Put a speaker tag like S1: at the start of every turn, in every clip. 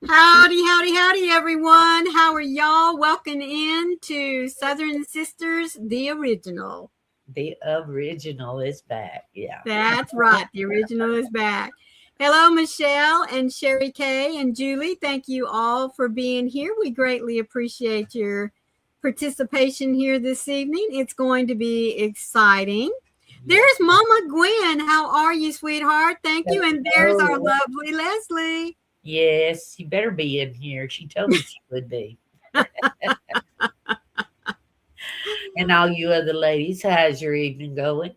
S1: Howdy, howdy, howdy, everyone. How are y'all? Welcome in to Southern Sisters, the original.
S2: The original is back. Yeah.
S1: That's right. The original is back. Hello, Michelle and Sherry Kay and Julie. Thank you all for being here. We greatly appreciate your participation here this evening. It's going to be exciting. There's Mama Gwen. How are you, sweetheart? Thank you. And there's our lovely Lesley.
S2: Yes, you better be in here. She told me she would be. And all you other ladies, how's your evening going?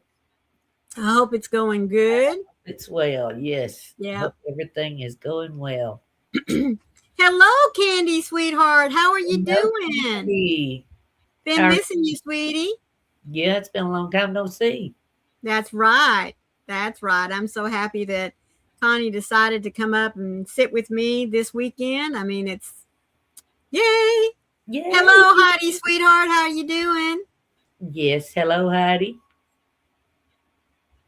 S1: I hope it's going good.
S2: It's well, yes.
S1: Yeah.
S2: Hope everything is going well.
S1: Hello, Candy, sweetheart. How are you
S2: Hello,
S1: doing?
S2: Candy.
S1: Been missing you, sweetie.
S2: Yeah, it's been a long time no see.
S1: That's right. That's right. I'm so happy that Connie decided to come up and sit with me this weekend. I mean, it's yay.
S2: Yay.
S1: Hello, Heidi, sweetheart. How are you doing?
S2: Yes, hello, Heidi.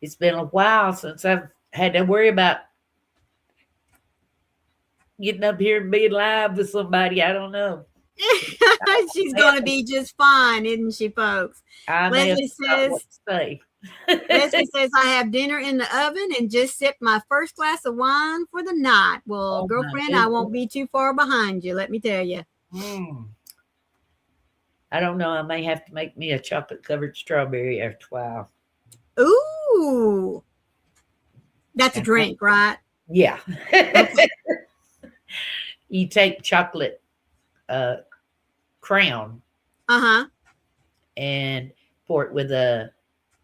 S2: It's been a while since I've had to worry about getting up here and being live with somebody. I don't know.
S1: She's going to be just fine, isn't she, folks? Lesley says, I have dinner in the oven and just sipped my first glass of wine for the night. Well, girlfriend, I won't be too far behind you, let me tell you.
S2: I don't know. I may have to make me a chocolate-covered strawberry after a while.
S1: Ooh. That's a drink, right?
S2: Yeah. You take chocolate crown and pour it with a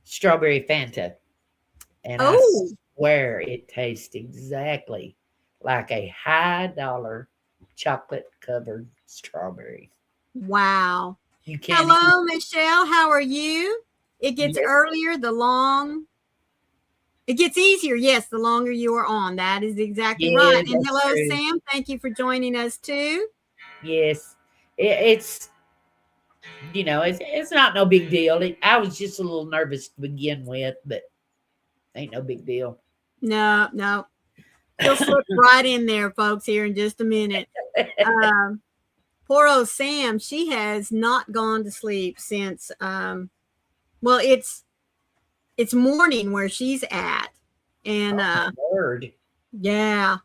S2: strawberry Fanta. And I swear it tastes exactly like a high-dollar chocolate-covered strawberry.
S1: Wow.
S2: You can't
S1: Hello, Michelle. How are you? It gets earlier it gets easier, yes, the longer you are on. That is exactly right. And hello, true. Sam. Thank you for joining us too.
S2: Yes. It's it's not no big deal. I was just a little nervous to begin with, but ain't no big deal.
S1: No. She'll slip right in there, folks, here in just a minute. Poor old Sam, she has not gone to sleep since it's morning where she's at. And
S2: word.
S1: Yeah.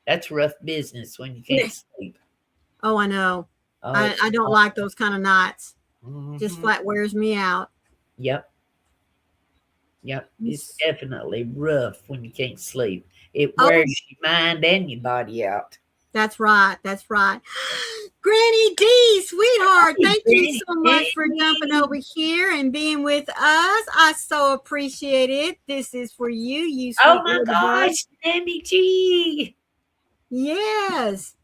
S2: That's rough business when you can't sleep.
S1: Oh, I know. I don't like those kind of nights. Just flat wears me out.
S2: Yep. It's definitely rough when you can't sleep. It wears your mind and your body out.
S1: That's right. Granny D, sweetheart, thank you so much for jumping over here and being with us. I so appreciate it. This is for you, you sweet.
S2: Oh my gosh, Granny G.
S1: Yes.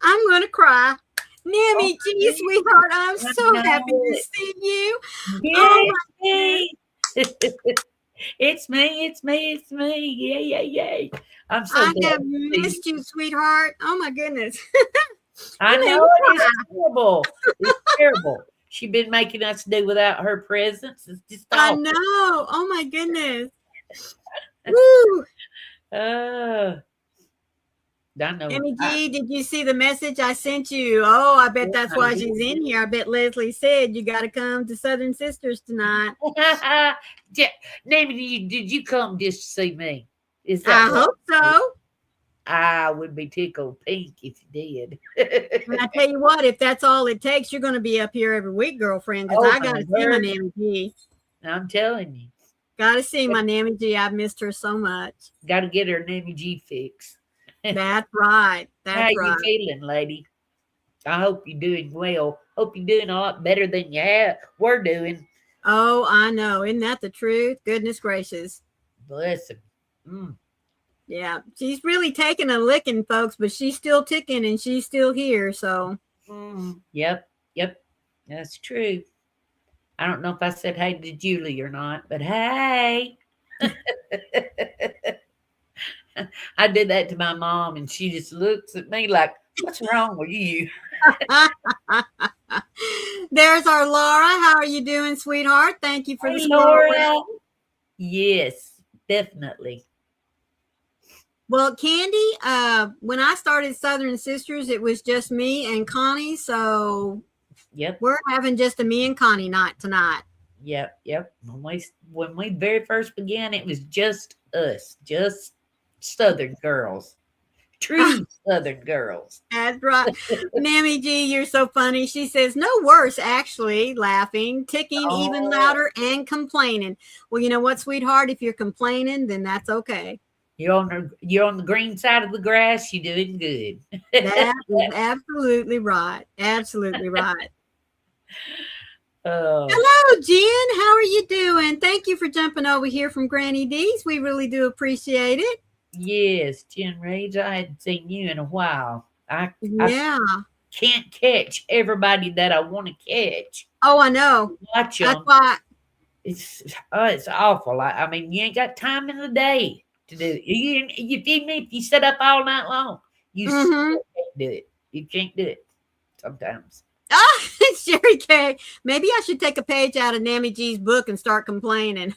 S1: I'm going to cry. Nammy G, sweetheart, I'm so happy to see you.
S2: Yay. Oh, my It's me. Yay. I'm so
S1: I have missed you, sweetheart. Oh, my goodness.
S2: I know it's terrible. It's terrible. She's been making us do without her presence. It's just awful.
S1: I know. Oh, my goodness. Woo.
S2: I know.
S1: Emmy G, did you see the message I sent you? Oh, I bet that's why she's in here. I bet Lesley said you got to come to Southern Sisters tonight.
S2: Nammy, did you come just to see me?
S1: I hope so.
S2: I would be tickled pink if you did.
S1: And I tell you what, if that's all it takes, you're going to be up here every week, girlfriend, because I got to see my Nammy G.
S2: I'm telling you.
S1: Got to see my Nammy G. I've missed her so much.
S2: Got to get her Nammy G fix.
S1: That's right.
S2: How you feeling, lady? I hope you're doing well. Hope you're doing a lot better than we're doing.
S1: Oh, I know. Isn't that the truth? Goodness gracious.
S2: Bless him.
S1: Yeah, she's really taking a licking, folks, but she's still ticking and she's still here. So.
S2: Yep. That's true. I don't know if I said hey to Julie or not, but hey. I did that to my mom, and she just looks at me like, "What's wrong with you?"
S1: There's our Laura. How are you doing, sweetheart? Thank you for the
S2: Hey,
S1: squirrel.
S2: Laura. Yes, definitely.
S1: Well, Candy, when I started Southern Sisters, it was just me and Connie. So
S2: Yep.
S1: we're having just a me and Connie night tonight.
S2: Yep. When we very first began, it was just us, just Southern girls, true Southern girls.
S1: That's right. Mammy G, you're so funny. She says, no worse, actually, laughing, ticking even
S2: Oh,
S1: louder, and complaining. Well, you know what, sweetheart? If you're complaining, then that's okay.
S2: you're on the green side of the grass. You're doing good.
S1: That is absolutely right. Absolutely right.
S2: Oh,
S1: Hello, Jen. How are you doing? Thank you for jumping over here from Granny D's. We really do appreciate it.
S2: yes, Jen Rage. I hadn't seen you in a while. I
S1: Yeah.
S2: can't catch everybody that I want to catch.
S1: Oh, I know.
S2: Watch
S1: That's
S2: them.
S1: why.
S2: It's awful. I mean, you ain't got time in the day to do it. If you sit up all night long, you still can't do it. You can't do it sometimes.
S1: Ah, Sherry K. Maybe I should take a page out of Mammy G's book and start complaining.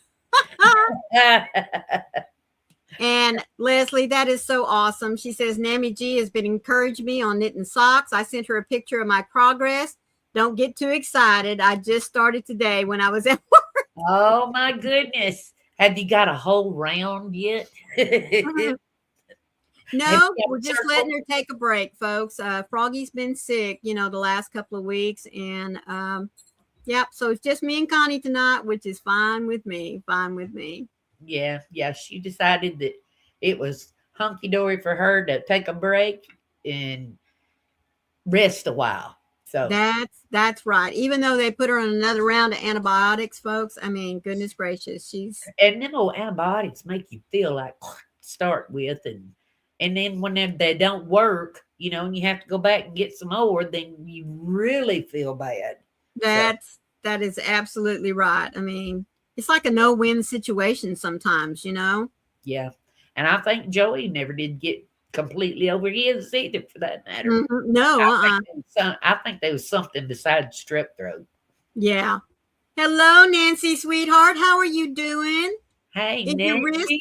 S1: And Lesley, that is so awesome. She says, Mammy G has been encouraging me on knitting socks. I sent her a picture of my progress. Don't get too excited. I just started today when I was at work.
S2: Oh my goodness. Have you got a whole round yet?
S1: No, we're just letting her take a break, folks. Froggy's been sick, the last couple of weeks. And yep, so it's just me and Connie tonight, which is fine with me. Fine with me.
S2: Yeah. She decided that it was hunky dory for her to take a break and rest a while. So
S1: that's right. Even though they put her on another round of antibiotics, folks. I mean, goodness gracious,
S2: and them old antibiotics make you feel like start with, and then whenever they don't work, and you have to go back and get some more, then you really feel bad.
S1: That is absolutely right. I mean, it's like a no-win situation sometimes,
S2: Yeah, and I think Joey never did get completely over his either, for that matter.
S1: Mm-hmm. No,
S2: I think there was something besides strep throat.
S1: Yeah. Hello, Nancy, sweetheart. How are you doing?
S2: Hey, Nancy.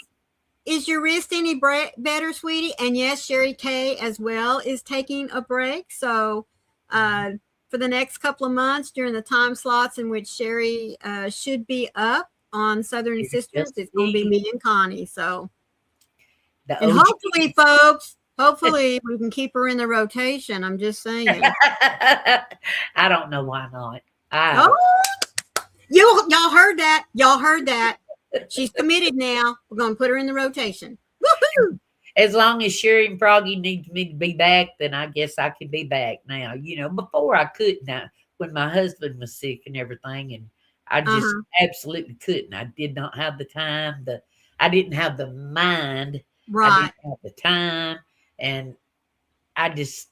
S1: Is your wrist any better, sweetie? And yes, Sherry K as well is taking a break. So for the next couple of months during the time slots in which Sherry should be up on Southern Sisters, it's going to be me and Connie. So, and hopefully, folks, hopefully we can keep her in the rotation. I'm just saying.
S2: I don't know why not.
S1: Y'all heard that. Y'all heard that. She's committed now. We're going to put her in the rotation. Woohoo!
S2: As long as Sherry and Froggy needs me to be back, then I guess I can be back now. Before I couldn't, when my husband was sick and everything, and I just absolutely couldn't. I did not have the time. I didn't have the mind.
S1: Right.
S2: I didn't have the time, and I just,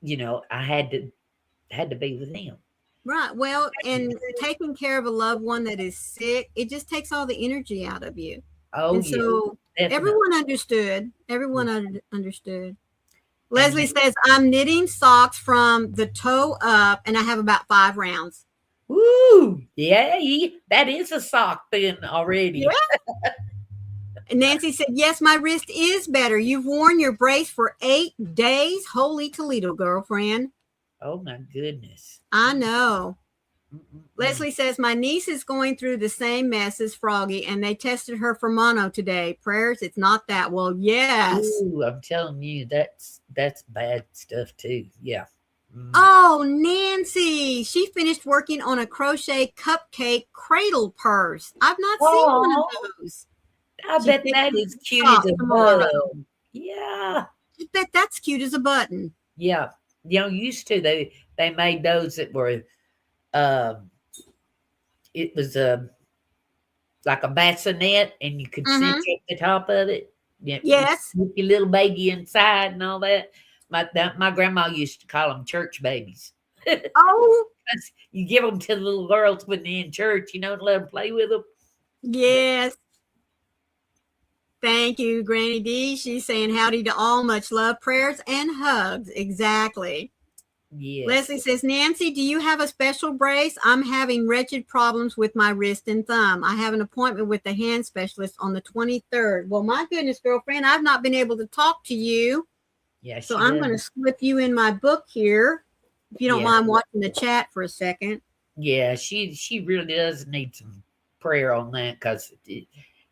S2: I had to be with him.
S1: Right. Well, and taking care of a loved one that is sick, it just takes all the energy out of you.
S2: Oh,
S1: and so everyone understood. Everyone understood. Lesley says, I'm knitting socks from the toe up, and I have about 5 rounds.
S2: Woo! Yay! That is a sock then already.
S1: Yeah. And Nancy said, yes, my wrist is better. You've worn your brace for 8 days. Holy Toledo, girlfriend.
S2: Oh, my goodness.
S1: I know. Lesley says, my niece is going through the same mess as Froggy, and they tested her for mono today. Prayers, it's not that. Well, yes.
S2: Ooh, I'm telling you, that's bad stuff too. Yeah.
S1: Oh, Nancy, she finished working on a crochet cupcake cradle purse. I've not seen one of those.
S2: I bet that is cute as a button. Yeah.
S1: I bet that's cute as a button.
S2: Yeah. Used to they made those that were it was like a bassinet, and you could cinch up the top of it.
S1: Yes.
S2: With your little baby inside and all that. My grandma used to call them church babies.
S1: Oh.
S2: You give them to the little girls when they're in church, to let them play with them.
S1: Yes. Thank you, Granny D. She's saying howdy to all, much love, prayers, and hugs. Exactly.
S2: Yes.
S1: Lesley says, Nancy, do you have a special brace? I'm having wretched problems with my wrist and thumb. I have an appointment with the hand specialist on the 23rd. Well, my goodness, girlfriend, I've not been able to talk to you.
S2: Yeah,
S1: so I'm going to slip you in my book here, if you don't mind watching the chat for a second.
S2: Yeah, she really does need some prayer on that, because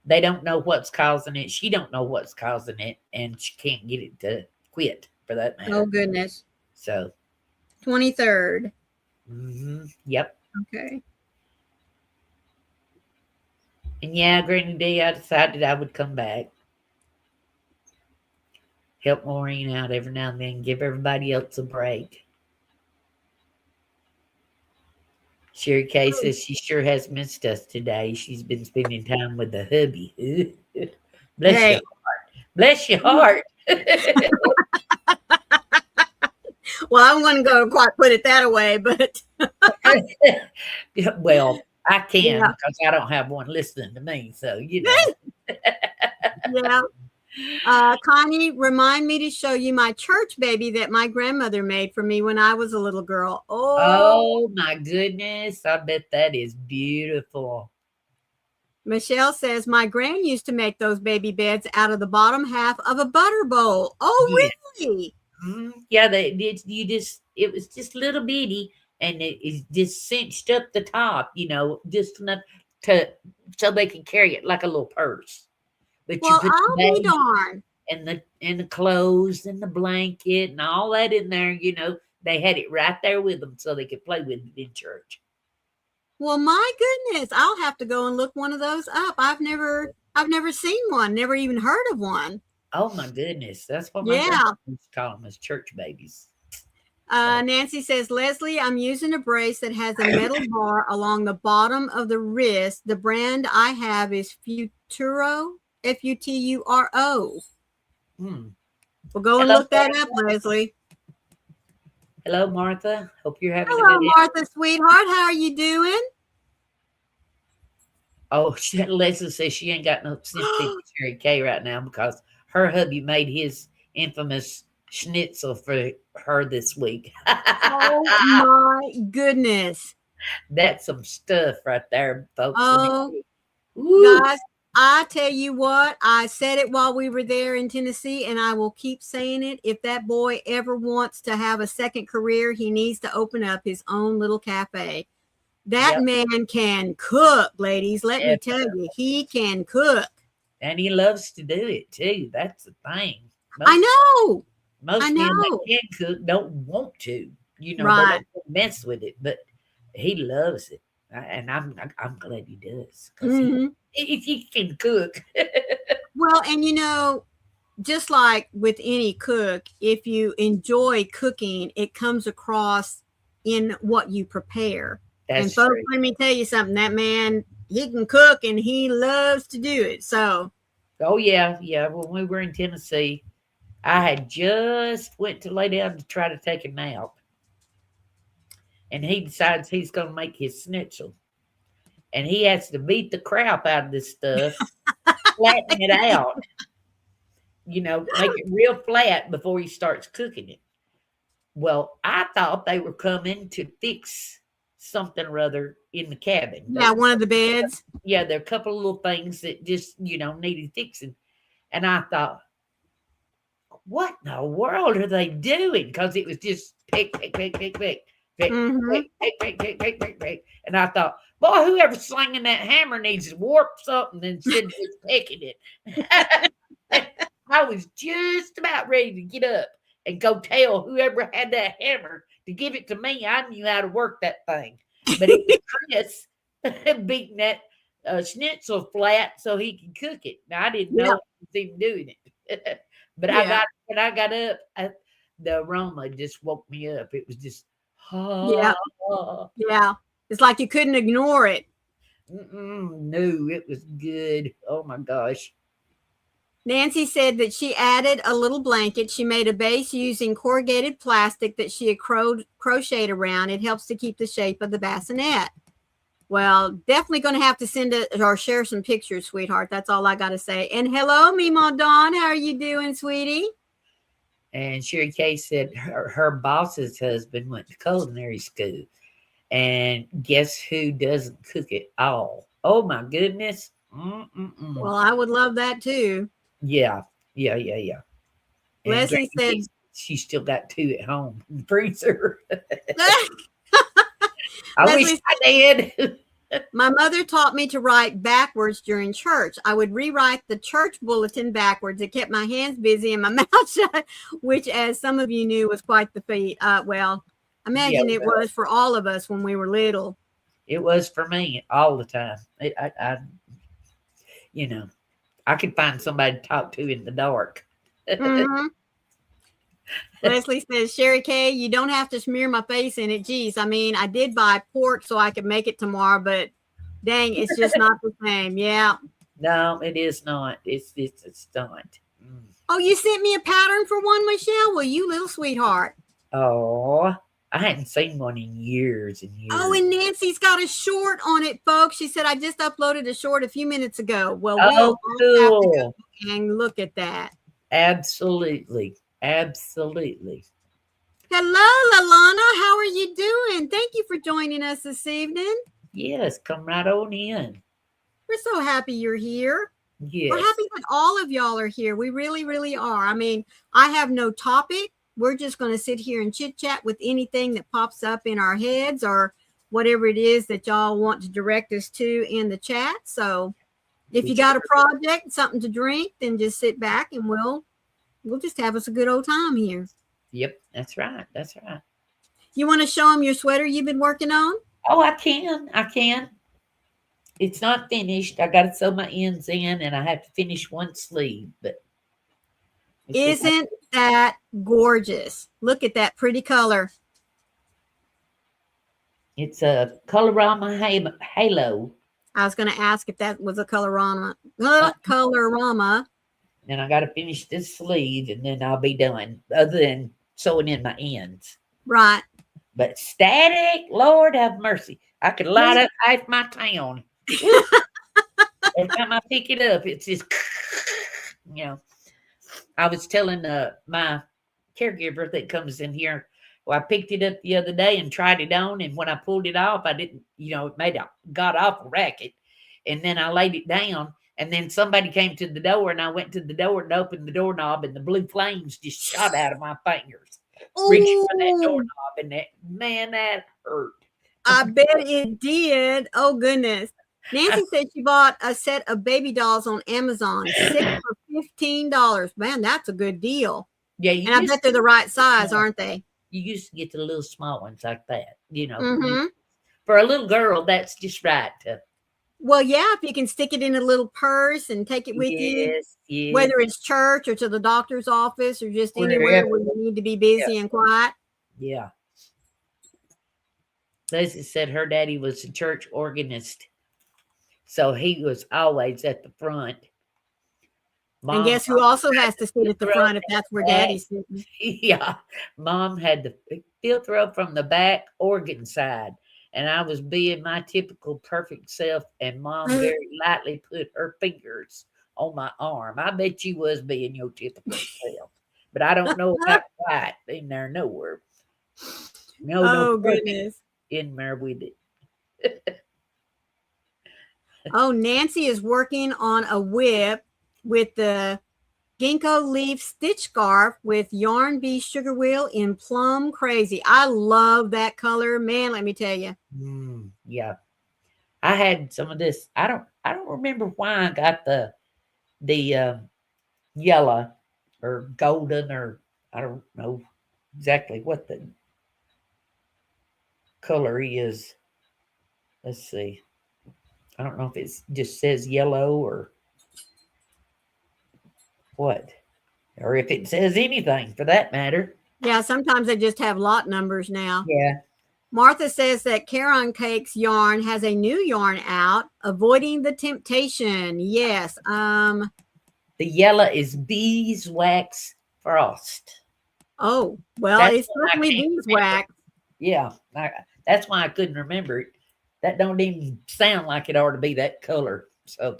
S2: they don't know what's causing it. She don't know what's causing it, and she can't get it to quit, for that matter.
S1: Oh, goodness.
S2: So
S1: 23rd.
S2: Yep.
S1: Okay.
S2: And yeah, Granny D, I decided I would come back, help Maureen out every now and then, give everybody else a break. Sherry Kay says she sure has missed us today. She's been spending time with the hubby. Bless your heart. Bless your heart.
S1: Well, I'm going to go quite put it that way, but
S2: well, I can, because I don't have one listening to me. So, you know.
S1: Yeah. Connie, remind me to show you my church baby that my grandmother made for me when I was a little girl.
S2: Oh my goodness. I bet that is beautiful.
S1: Michelle says, my gran used to make those baby beds out of the bottom half of a butter bowl. Oh, really?
S2: Yeah, they did. It was just little bitty, and it just cinched up the top, you know, just enough so they could carry it like a little purse. But
S1: well, I'll be darned.
S2: And the clothes and the blanket and all that in there, you know, they had it right there with them so they could play with it in church.
S1: Well, my goodness, I'll have to go and look one of those up. I've never seen one, never even heard of one.
S2: Oh my goodness, that's what my grandma used to call them, as church babies.
S1: Nancy says, Lesley, I'm using a brace that has a metal bar along the bottom of the wrist. The brand I have is Futuro, Futuro. We'll go and look that up, Lesley.
S2: Hello, Martha. Hope you're having
S1: a good day. Martha, sweetheart. How are you doing?
S2: Oh, Lesley says she ain't got no sympathy for Sherry Kay right now, because her hubby made his infamous schnitzel for her this week.
S1: Oh my goodness.
S2: That's some stuff right there, folks.
S1: Oh, guys, I tell you what, I said it while we were there in Tennessee, and I will keep saying it. If that boy ever wants to have a second career, he needs to open up his own little cafe. That man can cook, ladies. Let me tell you, he can cook.
S2: And he loves to do it too. That's the thing.
S1: I know.
S2: Most men that can cook don't want to. You know, they don't mess with it, but he loves it. And I'm glad he does. Because he can cook.
S1: Well, and you know, just like with any cook, if you enjoy cooking, it comes across in what you prepare.
S2: That's
S1: and folks,
S2: true.
S1: Let me tell you something. That man, he can cook and he loves to do it. So.
S2: Oh, yeah. Yeah. When we were in Tennessee, I had just went to lay down to try to take a nap. And he decides he's going to make his schnitzel. And he has to beat the crap out of this stuff, flatten it out, you know, make it real flat before he starts cooking it. Well, I thought they were coming to fix something or other in the cabin.
S1: Yeah, one of the beds.
S2: Yeah, there are a couple of little things that just, you know, needed fixing. And I thought, what in the world are they doing? Because it was just pick. And I thought, boy, whoever's slinging that hammer needs to warp something instead of just picking it. I was just about ready to get up and go tell whoever had that hammer to give it to me. I knew how to work that thing. But it was Chris beating that schnitzel flat so he could cook it. Now, I didn't know he was even doing it. But when I got up, the aroma just woke me up. It was just,
S1: yeah. It's like you couldn't ignore it.
S2: No, it was good. Oh my gosh.
S1: Nancy said that she added a little blanket. She made a base using corrugated plastic that she had crocheted around. It helps to keep the shape of the bassinet. Well, definitely going to have to send it or share some pictures, sweetheart. That's all I got to say. And hello, Mima Dawn. How are you doing, sweetie?
S2: And Sherry Kay said her boss's husband went to culinary school. And guess who doesn't cook it all? Oh, my goodness.
S1: Well, I would love that too.
S2: Yeah. And
S1: Lesley said
S2: she still got 2 at home in the freezer. I
S1: Lesley
S2: wish I did.
S1: My mother taught me to write backwards during church. I would rewrite the church bulletin backwards. It kept my hands busy and my mouth shut, which, as some of you knew, was quite the feat. Well, imagine it was for all of us when we were little.
S2: It was for me all the time. I could find somebody to talk to in the dark.
S1: Mm-hmm. Lesley says, Sherry Kay, you don't have to smear my face in it. Geez, I mean, I did buy pork so I could make it tomorrow, but dang, it's just not the same. Yeah.
S2: No, it is not. It's not.
S1: Oh, you sent me a pattern for one, Michelle? Well, you little sweetheart.
S2: Oh, I hadn't seen one in years and years.
S1: Oh, and Nancy's got a short on it, folks. She said, I just uploaded a short a few minutes ago. Well, we'll have to go and look at that.
S2: Absolutely. Absolutely.
S1: Hello, Lalana. How are you doing? Thank you for joining us this evening.
S2: Yes, come right on in.
S1: We're so happy you're here.
S2: Yes.
S1: We're happy that all of y'all are here. We really, really are. I mean, I have no topic. We're just going to sit here and chit chat with anything that pops up in our heads or whatever it is that y'all want to direct us to in the chat. So if you got a project, something to drink, then just sit back and we'll just have us a good old time here.
S2: Yep, that's right. That's right.
S1: You want to show them your sweater you've been working on?
S2: Oh, I can. It's not finished. I got to sew my ends in, and I have to finish one sleeve. But
S1: isn't that gorgeous? Look at that pretty color.
S2: It's a Colorama halo.
S1: I was going to ask if that was a Colorama. Colorama.
S2: And I got to finish this sleeve, and then I'll be done, other than sewing in my ends.
S1: Right.
S2: But static, Lord have mercy. I could light up half my town. Every time I pick it up, it's just, I was telling my caregiver that comes in here, well, I picked it up the other day and tried it on, and when I pulled it off, I didn't, it made a god-awful racket. And then I laid it down, and then somebody came to the door, and I went to the door and opened the doorknob, and the blue flames just shot out of my fingers. Reaching for that doorknob, and that hurt.
S1: I bet it did. Oh, goodness. Nancy said she bought a set of baby dolls on Amazon, 6 for $15. Man, that's a good deal.
S2: Yeah,
S1: and I bet they're the right size, aren't they?
S2: You used to get the little small ones like that,
S1: Mm-hmm.
S2: For a little girl, that's just right.
S1: Well, yeah, if you can stick it in a little purse and take it with you, whether it's church or to the doctor's office or just anywhere where you need to be busy and quiet.
S2: Yeah. Lesley said her daddy was a church organist, so he was always at the front.
S1: Mom, and guess who also has to sit at the front if that's where daddy's sitting?
S2: Yeah. Mom had the filth rub from the back organ side, and I was being my typical perfect self, and Mom very lightly put her fingers on my arm. I bet you was being your typical self, but I don't know about quite in there nowhere.
S1: No goodness.
S2: In there with it.
S1: Oh, Nancy is working on a whip with the ginkgo leaf stitch scarf with yarn bee sugar wheel in plum crazy. I love that color, man. Let me tell you.
S2: Yeah, I had some of this. I don't remember why I got the yellow or golden, or I don't know exactly what the color is. Let's see. I don't know if it just says yellow or what, or if it says anything for that matter.
S1: Yeah, sometimes they just have lot numbers now.
S2: Yeah.
S1: Martha says that Caron Cakes yarn has a new yarn out, Avoiding the Temptation. Yes. The
S2: yellow is beeswax frost.
S1: Oh, well, it's certainly beeswax.
S2: Yeah, that's why I couldn't remember it. That don't even sound like it ought to be that color. So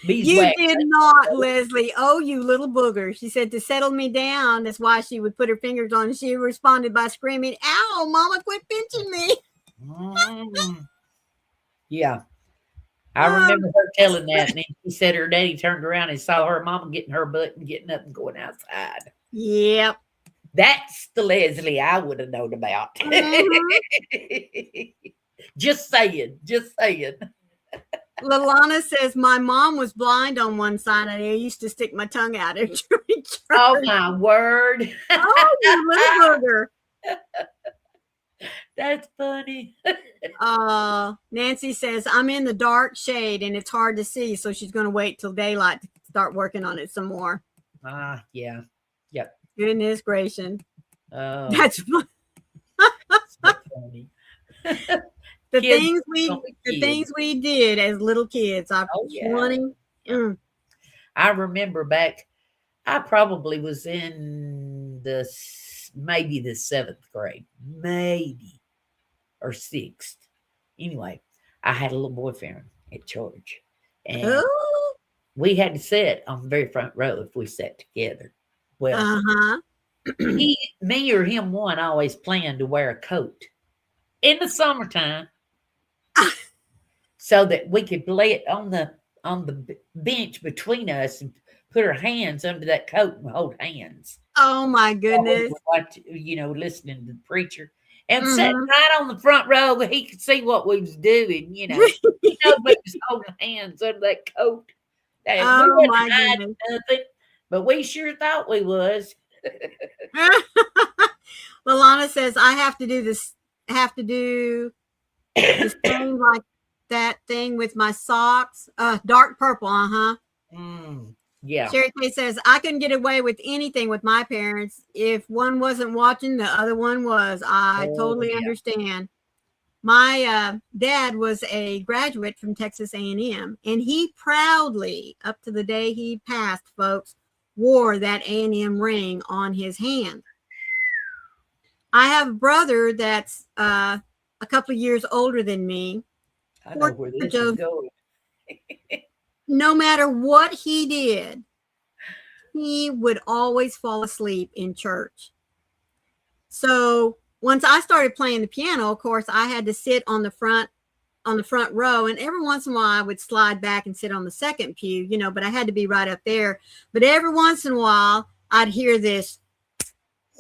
S1: You
S2: beeswax.
S1: did not, Lesley. Oh, you little booger. She said to settle me down. That's why she would put her fingers on. She responded by screaming, "Ow, Mama, quit pinching me."
S2: Yeah. I remember her telling that, and then she said her daddy turned around and saw her mama getting her butt and getting up and going outside.
S1: Yep.
S2: That's the Lesley I would have known about. Just saying. Just saying.
S1: Lalana says, my mom was blind on one side, and I used to stick my tongue out at church.
S2: Oh, my word.
S1: Oh, you little booger.
S2: That's funny.
S1: Nancy says, I'm in the dark shade, and it's hard to see, so she's going to wait till daylight to start working on it some more.
S2: Yeah. Yep.
S1: Goodness gracious. That's
S2: funny.
S1: The things we did as little kids.
S2: I remember back, I probably was in maybe the 7th grade, maybe, or 6th. Anyway, I had a little boyfriend at church, and we had to sit on the very front row if we sat together. Well, me or him one always planned to wear a coat in the summertime so that we could lay it on the bench between us and put our hands under that coat and hold hands.
S1: Oh my goodness!
S2: Listening to the preacher and sitting right on the front row, but he could see what we was doing. We was holding hands under that coat. And
S1: oh my goodness!
S2: Nothing, but we sure thought we was.
S1: Lalana says, I have to do this thing like that thing with my socks. Dark purple,
S2: yeah.
S1: Sherry Kay says, I couldn't get away with anything with my parents. If one wasn't watching, the other one was. I totally understand. My dad was a graduate from Texas A&M, and he proudly, up to the day he passed, folks, wore that A&M ring on his hand. I have a brother that's a couple of years older than me.
S2: I know where this is going.
S1: No matter what he did, he would always fall asleep in church. So once I started playing the piano, of course, I had to sit on the front row, and every once in a while I would slide back and sit on the second pew, but I had to be right up there. But every once in a while I'd hear this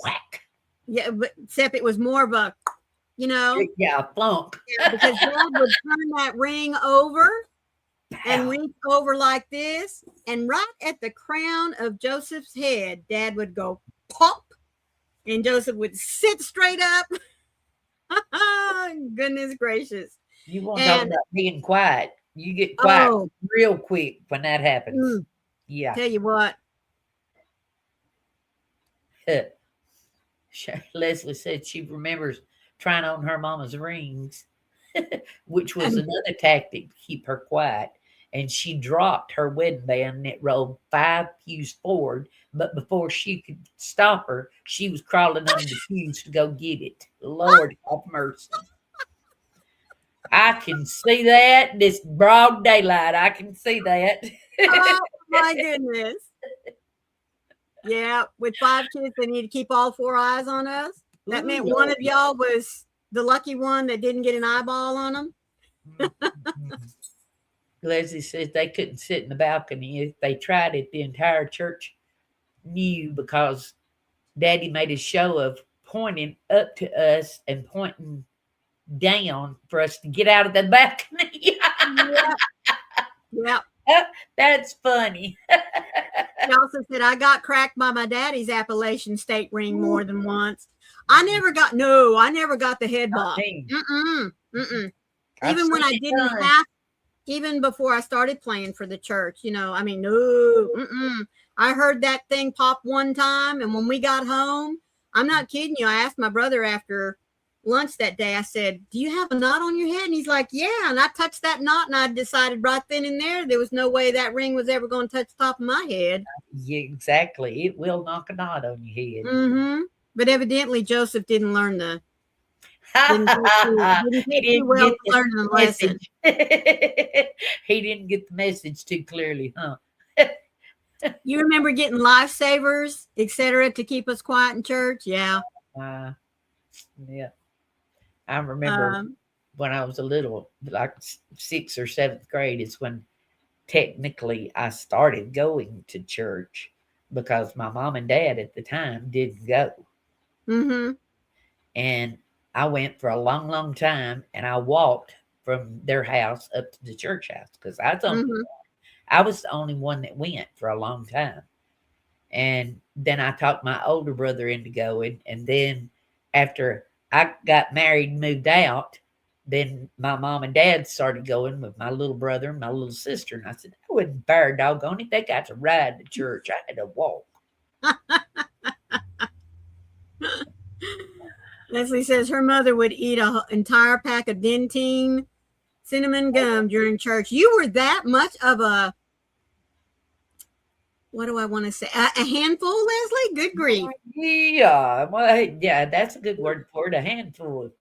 S1: whack. Yeah, but except it was more of a,
S2: flunk.
S1: Because Dad would turn that ring over and reach over like this, and right at the crown of Joseph's head, Dad would go pop, and Joseph would sit straight up. Goodness gracious.
S2: You want to talk about being quiet. You get quiet real quick when that happens. Yeah.
S1: Tell you what.
S2: Lesley said she remembers trying on her mama's rings, which was another tactic to keep her quiet. And she dropped her wedding band and it rolled 5 pews forward. But before she could stop her, she was crawling under the pews to go get it. Lord have mercy. I can see that. This broad daylight. I can see that.
S1: Oh, my goodness. Yeah, with 5 kids, they need to keep all 4 eyes on us. That meant one of y'all was the lucky one that didn't get an eyeball on them.
S2: Lesley says they couldn't sit in the balcony. If they tried it, the entire church knew because Daddy made a show of pointing up to us and pointing down for us to get out of the balcony.
S1: Yeah.
S2: That's funny.
S1: She also said, I got cracked by my daddy's Appalachian State ring more than once. I never got the head bob. Even when I didn't have, even before I started playing for the church, I heard that thing pop one time. And when we got home, I'm not kidding you. I asked my brother after lunch that day, I said, do you have a knot on your head? And he's like, yeah. And I touched that knot, and I decided right then and there was no way that ring was ever going to touch the top of my head.
S2: Yeah, exactly. It will knock a knot on your head.
S1: But evidently Joseph didn't learn the Didn't
S2: He
S1: take too
S2: didn't
S1: well
S2: get
S1: to
S2: the
S1: learn the lesson.
S2: message. He didn't get the message too clearly, huh?
S1: You remember getting lifesavers, etc., to keep us quiet in church? Yeah.
S2: Uh, yeah. I remember
S1: Um,
S2: when I was a little, like 6th or 7th grade, is when technically I started going to church because my mom and dad at the time didn't go.
S1: mm-hmm.
S2: And I went for a long, long time, and I walked from their house up to the church house because
S1: Mm-hmm.
S2: I was the only one that went for a long time. And then I talked my older brother into going, and then after I got married and moved out, then my mom and dad started going with my little brother and my little sister. And I said, I wouldn't bear doggone it. They got to ride to church. I had to walk.
S1: Lesley says her mother would eat an entire pack of Dentyne cinnamon gum during church. You were that much of a, what do I want to say? A handful, Lesley? Good grief.
S2: Yeah, well, yeah, that's a good word for it, a handful.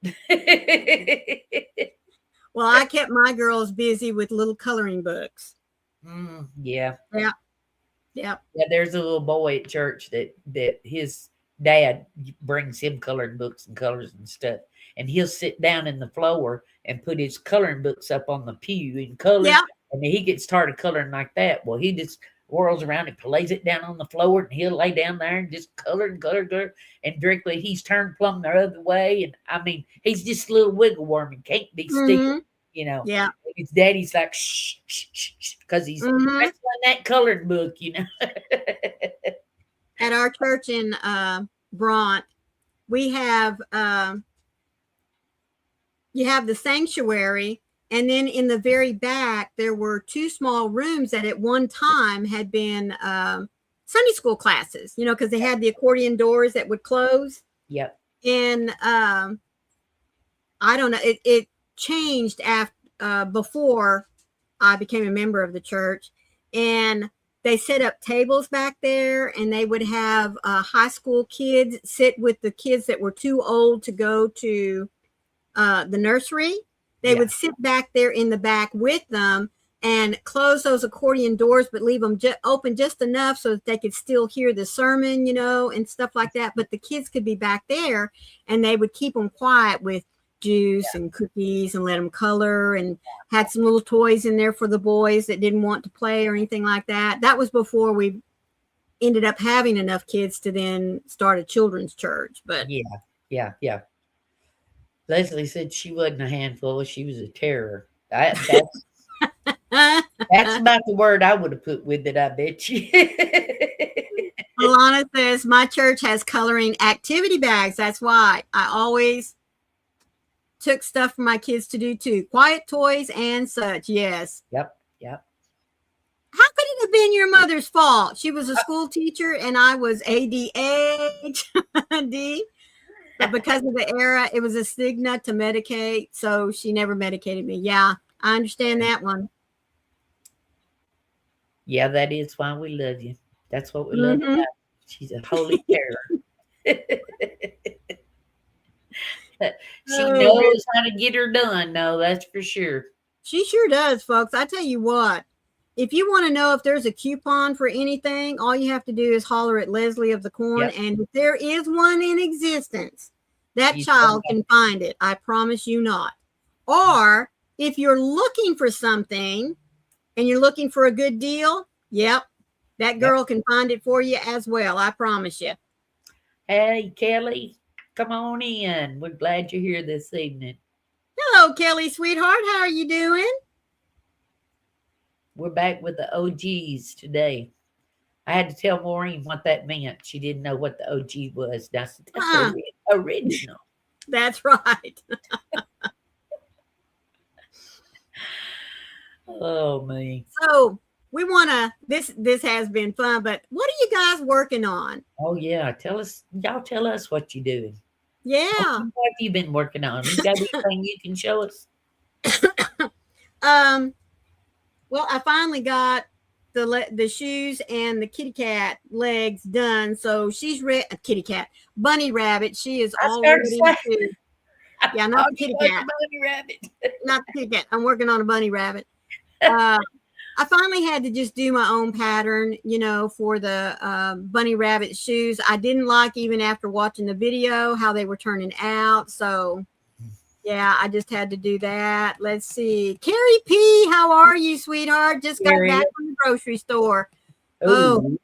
S1: Well, I kept my girls busy with little coloring books.
S2: Yeah.
S1: Yeah. Yeah.
S2: Yeah, there's a little boy at church that his dad brings him coloring books and colors and stuff, and he'll sit down in the floor and put his coloring books up on the pew and color,
S1: Yeah.
S2: and then he gets started coloring like that. Well, he just whirls around and lays it down on the floor, and he'll lay down there and just color and color, color, and directly he's turned plumb the other way, and I mean, he's just a little wiggle worm and can't be still,
S1: Mm-hmm.
S2: you know.
S1: Yeah.
S2: His daddy's like, shh, shh, shh, shh, because he's wrestling that colored book, you know.
S1: At our church in Bront, we have you have the sanctuary, and then in the very back there were 2 small rooms that at one time had been Sunday school classes, you know, because they had the accordion doors that would close.
S2: Yep.
S1: And I don't know, it changed after before I became a member of the church, and they set up tables back there, and they would have high school kids sit with the kids that were too old to go to the nursery. They would sit back there in the back with them and close those accordion doors, but leave them open just enough so that they could still hear the sermon, you know, and stuff like that. But the kids could be back there, and they would keep them quiet with juice and cookies and let them color, and had some little toys in there for the boys that didn't want to play or anything like that. That was before we ended up having enough kids to then start a children's church. But
S2: yeah. Lesley said she wasn't a handful, she was a terror. That's about the word I would have put with it, I bet you.
S1: Alana says my church has coloring activity bags. That's why I always took stuff for my kids to do too. Quiet toys and such. Yes.
S2: Yep.
S1: How could it have been your mother's fault? She was a school teacher and I was ADHD. But because of the era, it was a stigma to medicate. So she never medicated me. Yeah, I understand that one.
S2: Yeah, that is why we love you. That's what we love about. She's a holy terror. She knows how to get her done, though, that's for sure.
S1: She sure does, folks. I tell you what, if you want to know if there's a coupon for anything, all you have to do is holler at Lesley of the Corn. And if there is one in existence, that child can find it. I promise you not. Or if you're looking for something and you're looking for a good deal, that girl can find it for you as well. I promise you.
S2: Hey, Kelly, come on in. We're glad you're here this evening.
S1: Hello, Kelly, sweetheart. How are you doing?
S2: We're back with the OGs today. I had to tell Maureen what that meant. She didn't know what the OG was. That's original.
S1: That's right.
S2: Oh, me.
S1: So we want to, this has been fun, but what are you guys working on?
S2: Oh, yeah. Y'all tell us what you're doing.
S1: Yeah.
S2: What have you been working on? You got anything you can show us?
S1: Well, I finally got the shoes and the kitty cat legs done. So she's bunny rabbit. She is all ready to. Yeah, not the kitty cat.
S2: Bunny rabbit.
S1: Not the kitty cat. I'm working on a bunny rabbit. I finally had to just do my own pattern, for the bunny rabbit shoes. I didn't like, even after watching the video, how they were turning out. So, yeah, I just had to do that. Let's see. Carrie P., how are you, sweetheart? Just got back from the grocery store.
S2: Oh,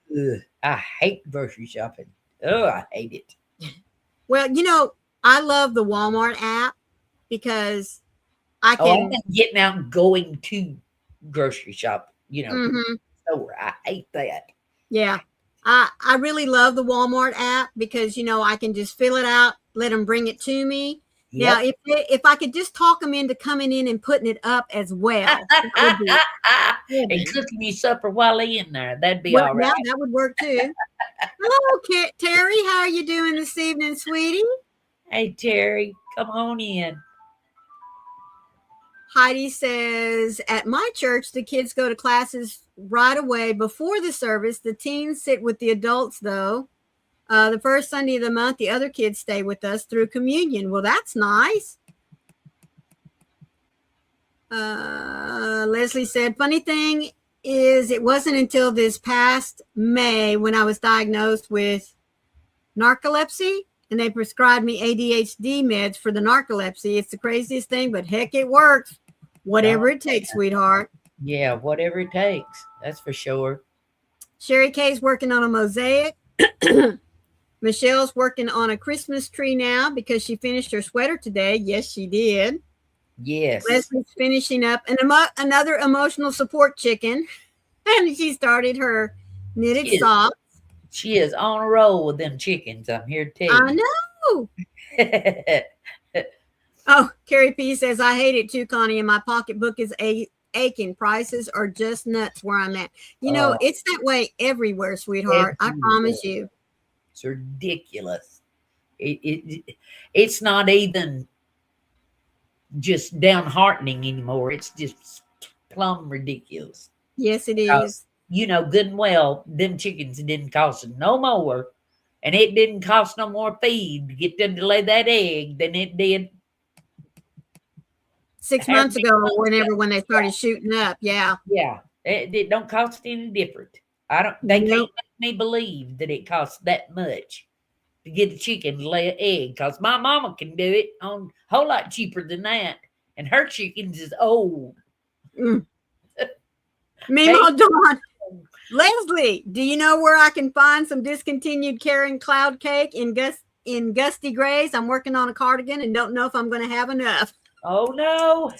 S2: I hate grocery shopping. Oh, I hate it.
S1: Well, I love the Walmart app because I can.
S2: I'm getting out and going to grocery shop, store. I hate that.
S1: Yeah. I really love the Walmart app because, I can just fill it out, let them bring it to me. Yep. Now, if I could just talk them into coming in and putting it up as well.
S2: And cooking me supper while they're in there. That'd be all right.
S1: Yeah, that would work too. Hello, Terry. How are you doing this evening, sweetie?
S2: Hey, Terry, come on in.
S1: Heidi says, at my church, the kids go to classes right away before the service. The teens sit with the adults, though. The first Sunday of the month, the other kids stay with us through communion. Well, that's nice. Lesley said, funny thing is, it wasn't until this past May when I was diagnosed with narcolepsy, and they prescribed me ADHD meds for the narcolepsy. It's the craziest thing, but heck, it works. Whatever it takes, sweetheart.
S2: Yeah, whatever it takes. That's for sure.
S1: Sherry Kay's working on a mosaic. Michelle's working on a Christmas tree now because she finished her sweater today. Yes, she did.
S2: Yes.
S1: Leslie's finishing up another emotional support chicken. And she started her knitted socks.
S2: She is on a roll with them chickens. I'm here to tell
S1: you. I know. Oh, Carrie P says, I hate it too, Connie, and my pocketbook is aching. Prices are just nuts where I'm at. It's that way everywhere, sweetheart. I promise you.
S2: It's ridiculous. It's not even just downheartening anymore. It's just plumb ridiculous.
S1: Yes, it is.
S2: Good and well, them chickens didn't cost no more, and it didn't cost no more feed to get them to lay that egg than it did
S1: 6 months ago, when they started shooting up. Yeah.
S2: Yeah. It don't cost any different. They can't make me believe that it costs that much to get a chicken to lay an egg, because my mama can do it on a whole lot cheaper than that. And her chickens is old.
S1: Meanwhile, Dawn, Lesley, do you know where I can find some discontinued Karen cloud cake in Gusty Grays? I'm working on a cardigan and don't know if I'm going to have enough.
S2: Oh, no.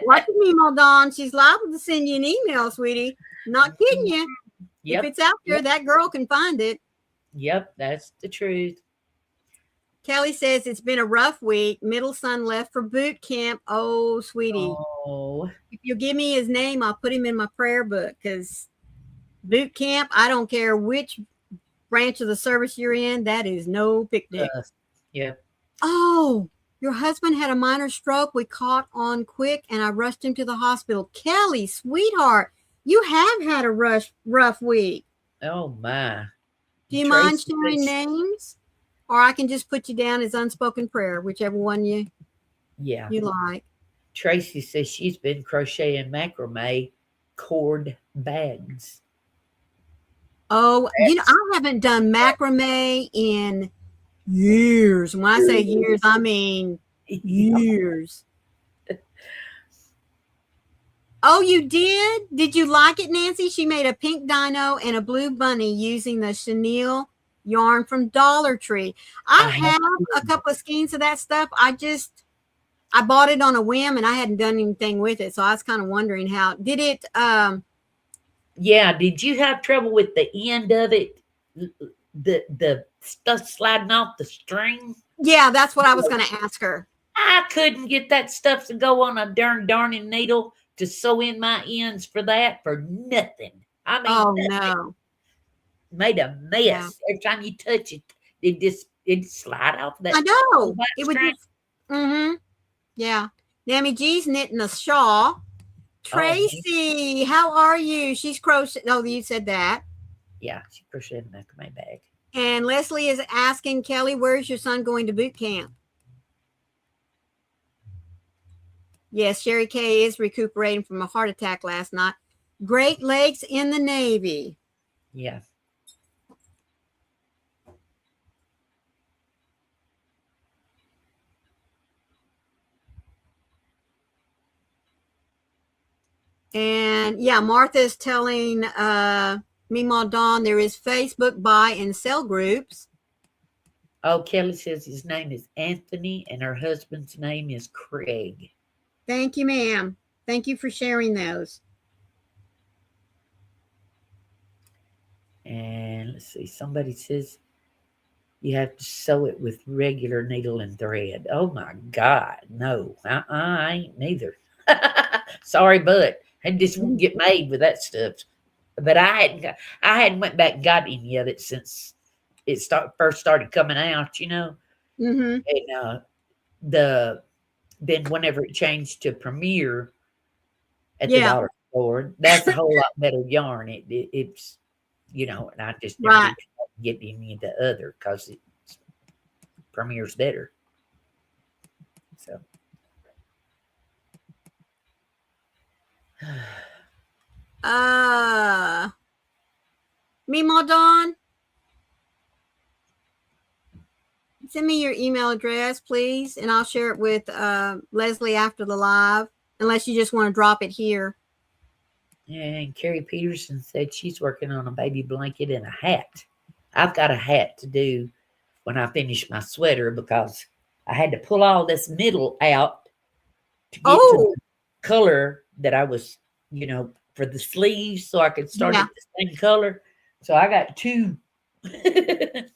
S1: Watch me, Dawn. She's liable to send you an email, sweetie. Not kidding you. Yep. If it's out there, that girl can find it.
S2: Yep, that's the truth.
S1: Kelly says it's been a rough week. Middle son left for boot camp. Oh, sweetie.
S2: Oh.
S1: If you'll give me his name, I'll put him in my prayer book, because boot camp, I don't care which branch of the service you're in, that is no picnic.
S2: Yeah.
S1: Oh, your husband had a minor stroke. We caught on quick, and I rushed him to the hospital. Kelly, sweetheart, you have had a rough week.
S2: Oh, my.
S1: Do you mind sharing names? Or I can just put you down as unspoken prayer, whichever one you like.
S2: Tracy says she's been crocheting macrame cord bags.
S1: Oh, I haven't done macrame in years. When I say years, I mean years. Oh, you did? Did you like it, Nancy? She made a pink dino and a blue bunny using the chenille yarn from Dollar Tree. I have a couple of skeins of that stuff. I bought it on a whim and I hadn't done anything with it. So I was kind of wondering how did it
S2: yeah, did you have trouble with the end of it? The stuff sliding off the string?
S1: Yeah, that's what I was going to ask her.
S2: I couldn't get that stuff to go on a darning needle to sew in my ends for nothing. I mean, nothing. No. Made a mess. Yeah. Every time you touch it, it'd slide off that.
S1: I know. It would just, yeah. Nammy G's knitting a shawl. Tracy, how are you? She's crocheting. Oh, you said that.
S2: Yeah, she crocheted a macrame bag.
S1: And Lesley is asking Kelly, where's your son going to boot camp? Yes, Sherry K is recuperating from a heart attack last night. Great Lakes in the Navy.
S2: Yeah.
S1: And yeah, Martha is telling Meemaw Dawn there is Facebook buy and sell groups.
S2: Oh, Kelly says his name is Anthony and her husband's name is Craig.
S1: Thank you, ma'am. Thank you for sharing those.
S2: And let's see, somebody says you have to sew it with regular needle and thread. Oh my God, no. I ain't neither. Sorry, but it just won't get made with that stuff. But I hadn't went back and got any of it since it first started coming out, you know.
S1: Mm-hmm.
S2: And then whenever it changed to Premier at the dollar store, that's a whole lot better yarn. It's you know, and I just never
S1: Right.
S2: did get any of the other because Premier's better. So.
S1: Meemaw Dawn, send me your email address, please, and I'll share it with Lesley after the live, unless you just want to drop it here.
S2: And Carrie Peterson said she's working on a baby blanket and a hat. I've got a hat to do when I finish my sweater because I had to pull all this middle out to get to the color that I was, you know, for the sleeves so I could start at the same color. So I got two.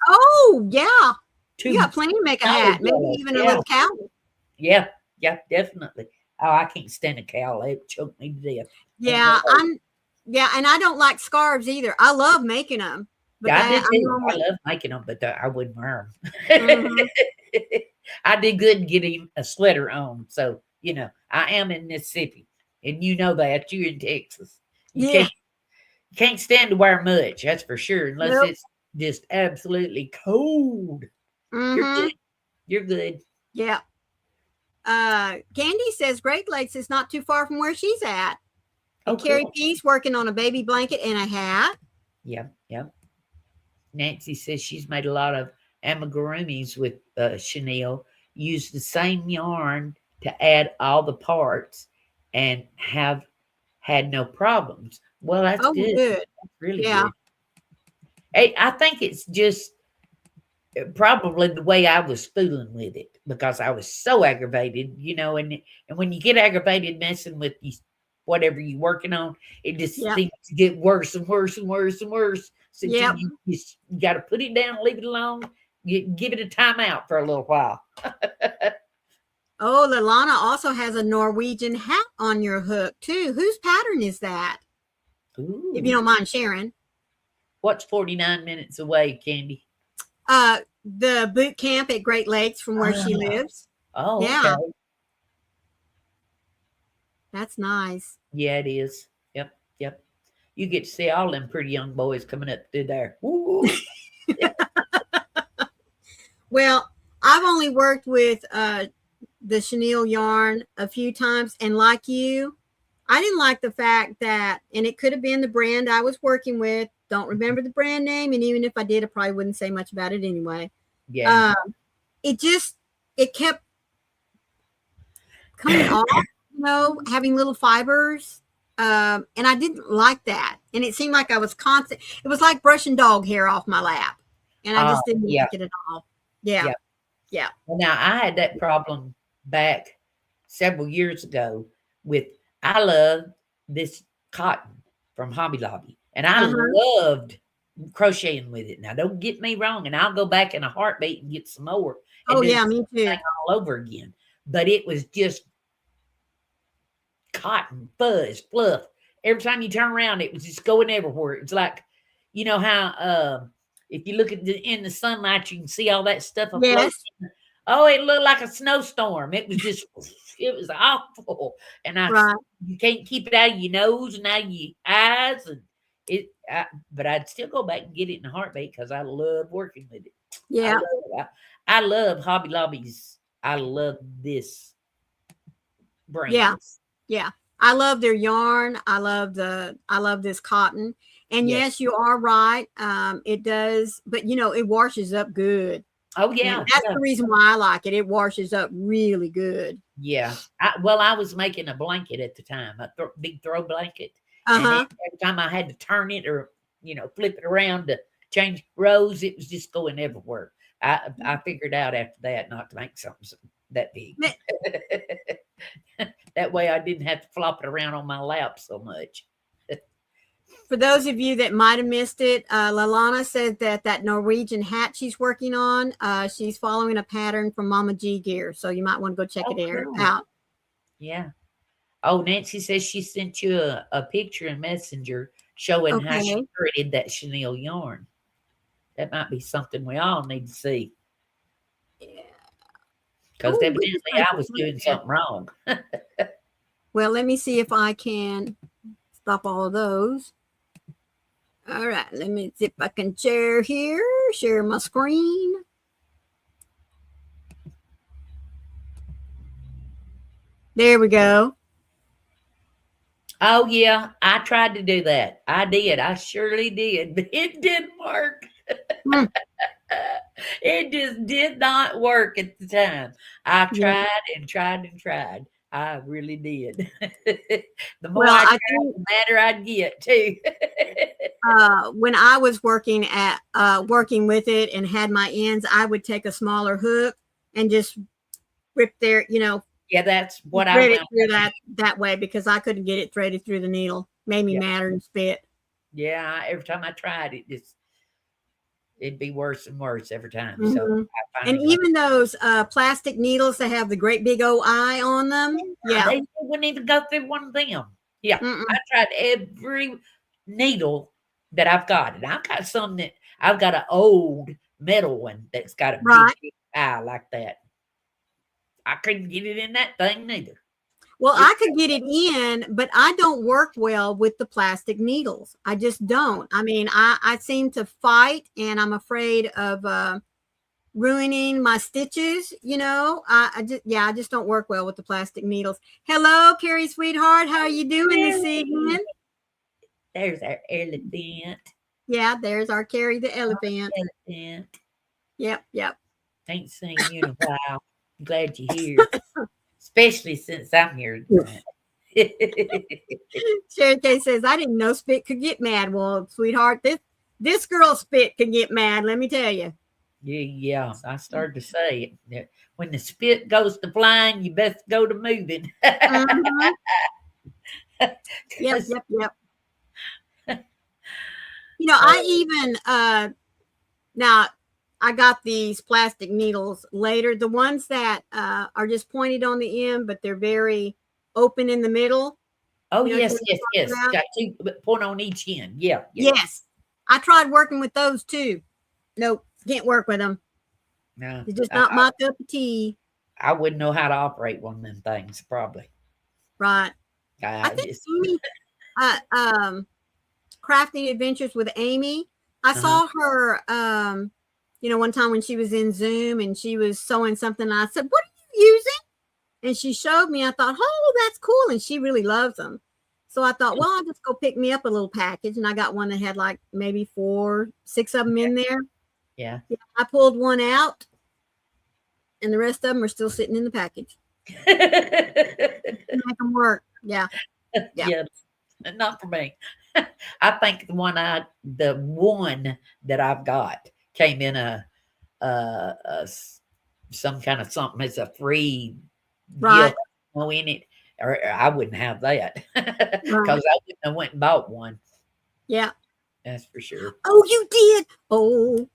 S1: Oh, yeah.
S2: Two.
S1: You got plenty to make a hat, maybe even a little cowl.
S2: Yeah, definitely. Oh, I can't stand a cowl. It choked me to death.
S1: Yeah, and I don't like scarves either. I love making them. But
S2: I did too. I love making them, but I wouldn't wear them. Mm-hmm. I did good getting a sweater on. So, you know, I am in Mississippi, and you know that. You're in Texas. You can't stand to wear much, that's for sure, unless it's just absolutely cold. Mm-hmm. You're good.
S1: Yeah. Candy says Great Lakes is not too far from where she's at. And Carrie P's working on a baby blanket and a hat.
S2: Yep. Nancy says she's made a lot of amigurumis with chenille, used the same yarn to add all the parts and have had no problems. Well, that's good. That's really good. Hey, I think it's just probably the way I was fooling with it because I was so aggravated, you know, and when you get aggravated messing with whatever you're working on, it just seems to get worse and worse and worse and worse. So you got to put it down, leave it alone, give it a timeout for a little while.
S1: Oh, Lalana also has a Norwegian hat on your hook too. Whose pattern is that? Ooh. If you don't mind sharing.
S2: What's 49 minutes away, Candy?
S1: The boot camp at Great Lakes from where she lives.
S2: Oh, yeah. Okay.
S1: That's nice.
S2: Yeah, it is. Yep. You get to see all them pretty young boys coming up through there.
S1: Well, I've only worked with the chenille yarn a few times, and like you, I didn't like the fact that, and it could have been the brand I was working with. Don't remember the brand name, and even if I did, I probably wouldn't say much about it anyway.
S2: Yeah.
S1: It kept coming off, you know, having little fibers. And I didn't like that. And it seemed like I was constant. It was like brushing dog hair off my lap. And I just didn't like it at all. Yeah.
S2: Well, now I had that problem back several years ago with, I loved this cotton from Hobby Lobby. And I loved crocheting with it. Now, don't get me wrong. And I'll go back in a heartbeat and get some more.
S1: Oh, yeah, me too.
S2: All over again. But it was just cotton, fuzz, fluff. Every time you turn around, it was just going everywhere. It's like, you know how if you look at in the sunlight, you can see all that stuff.
S1: Yes.
S2: Oh, it looked like a snowstorm. It was just, it was awful. And you can't keep it out of your nose and out of your eyes. And but I'd still go back and get it in a heartbeat because I love working with it.
S1: Yeah.
S2: I love Hobby Lobbies. I love this
S1: Yeah.
S2: brands.
S1: Yeah. I love their yarn. I love this cotton. And yes, you are right. It does, but it washes up good.
S2: Oh
S1: And
S2: yeah,
S1: that's
S2: yeah,
S1: the reason why I like it. It washes up really good.
S2: yeah. I was making a blanket at the time, a big throw blanket, and
S1: Uh-huh.
S2: every time I had to turn it or flip it around to change rows, it was just going everywhere. I figured out after that not to make something that big. That way I didn't have to flop it around on my lap so much.
S1: For those of you that might have missed it, Lalana said that Norwegian hat she's working on, she's following a pattern from Mama G Gear. So you might want to go check
S2: Oh,
S1: it
S2: cool.
S1: out.
S2: Yeah. Oh, Nancy says she sent you a picture in Messenger showing how she
S1: Okay.
S2: threaded that chenille yarn. That might be something we all need to see. Because
S1: Oh,
S2: evidently I was doing something wrong.
S1: Well, let me see if I can stop all of those. All right, let me see if I can share here, share my screen. There we go.
S2: Oh, yeah, I tried to do that. I did. I surely did. But it didn't work. It just did not work at the time. I tried and tried and tried. I really did. The more I tried, the madder I'd get too.
S1: When I was working with it and had my ends, I would take a smaller hook and just rip there,
S2: Yeah, that's what I
S1: thread it
S2: went
S1: through that way because I couldn't get it threaded through the needle. Made me madder and spit.
S2: Yeah, every time I tried it, it'd be worse and worse every time.
S1: Mm-hmm.
S2: So
S1: and even those plastic needles that have the great big old eye on them,
S2: they wouldn't even go through one of them. Yeah, I tried every needle that I've got, and I've got some that I've got an old metal one that's got a big eye like that. I couldn't get it in that thing neither.
S1: Well, I could get it in, but I don't work well with the plastic needles. I just don't. I mean, I seem to fight, and I'm afraid of ruining my stitches. I just don't work well with the plastic needles. Hello, Carrie, sweetheart. How are you doing this evening?
S2: There's our elephant.
S1: Yeah, there's our Carrie the elephant. Yep.
S2: Ain't seen you in a while. I'm glad you're here. Especially since I'm here.
S1: Sherry K says, I didn't know spit could get mad. Well, sweetheart, this girl spit can get mad, let me tell you.
S2: Yeah, I started to say it. When the spit goes to flying, you best go to moving.
S1: Mm-hmm. Yep. I even now I got these plastic needles later. The ones that are just pointed on the end, but they're very open in the middle.
S2: Oh, yes. Got two point on each end. Yeah.
S1: Yes. I tried working with those too. Nope, can't work with them.
S2: No.
S1: It's just not my cup of tea.
S2: I wouldn't know how to operate one of them things, probably.
S1: Right. I think Amy, Crafting Adventures with Amy, I saw her one time when she was in Zoom and she was sewing something. And I said, what are you using? And she showed me. I thought, oh, that's cool. And she really loves them. So I thought, well, I'll just go pick me up a little package. And I got one that had like maybe 4, 6 of them in there.
S2: Yeah.
S1: I pulled one out and the rest of them are still sitting in the package. Make them work. Yeah.
S2: Not for me. I think the one that I've got came in a some kind of something as a free gift in it, or I wouldn't have that because I wouldn't have went and bought one.
S1: Yeah,
S2: that's for sure.
S1: Oh, you did. Oh,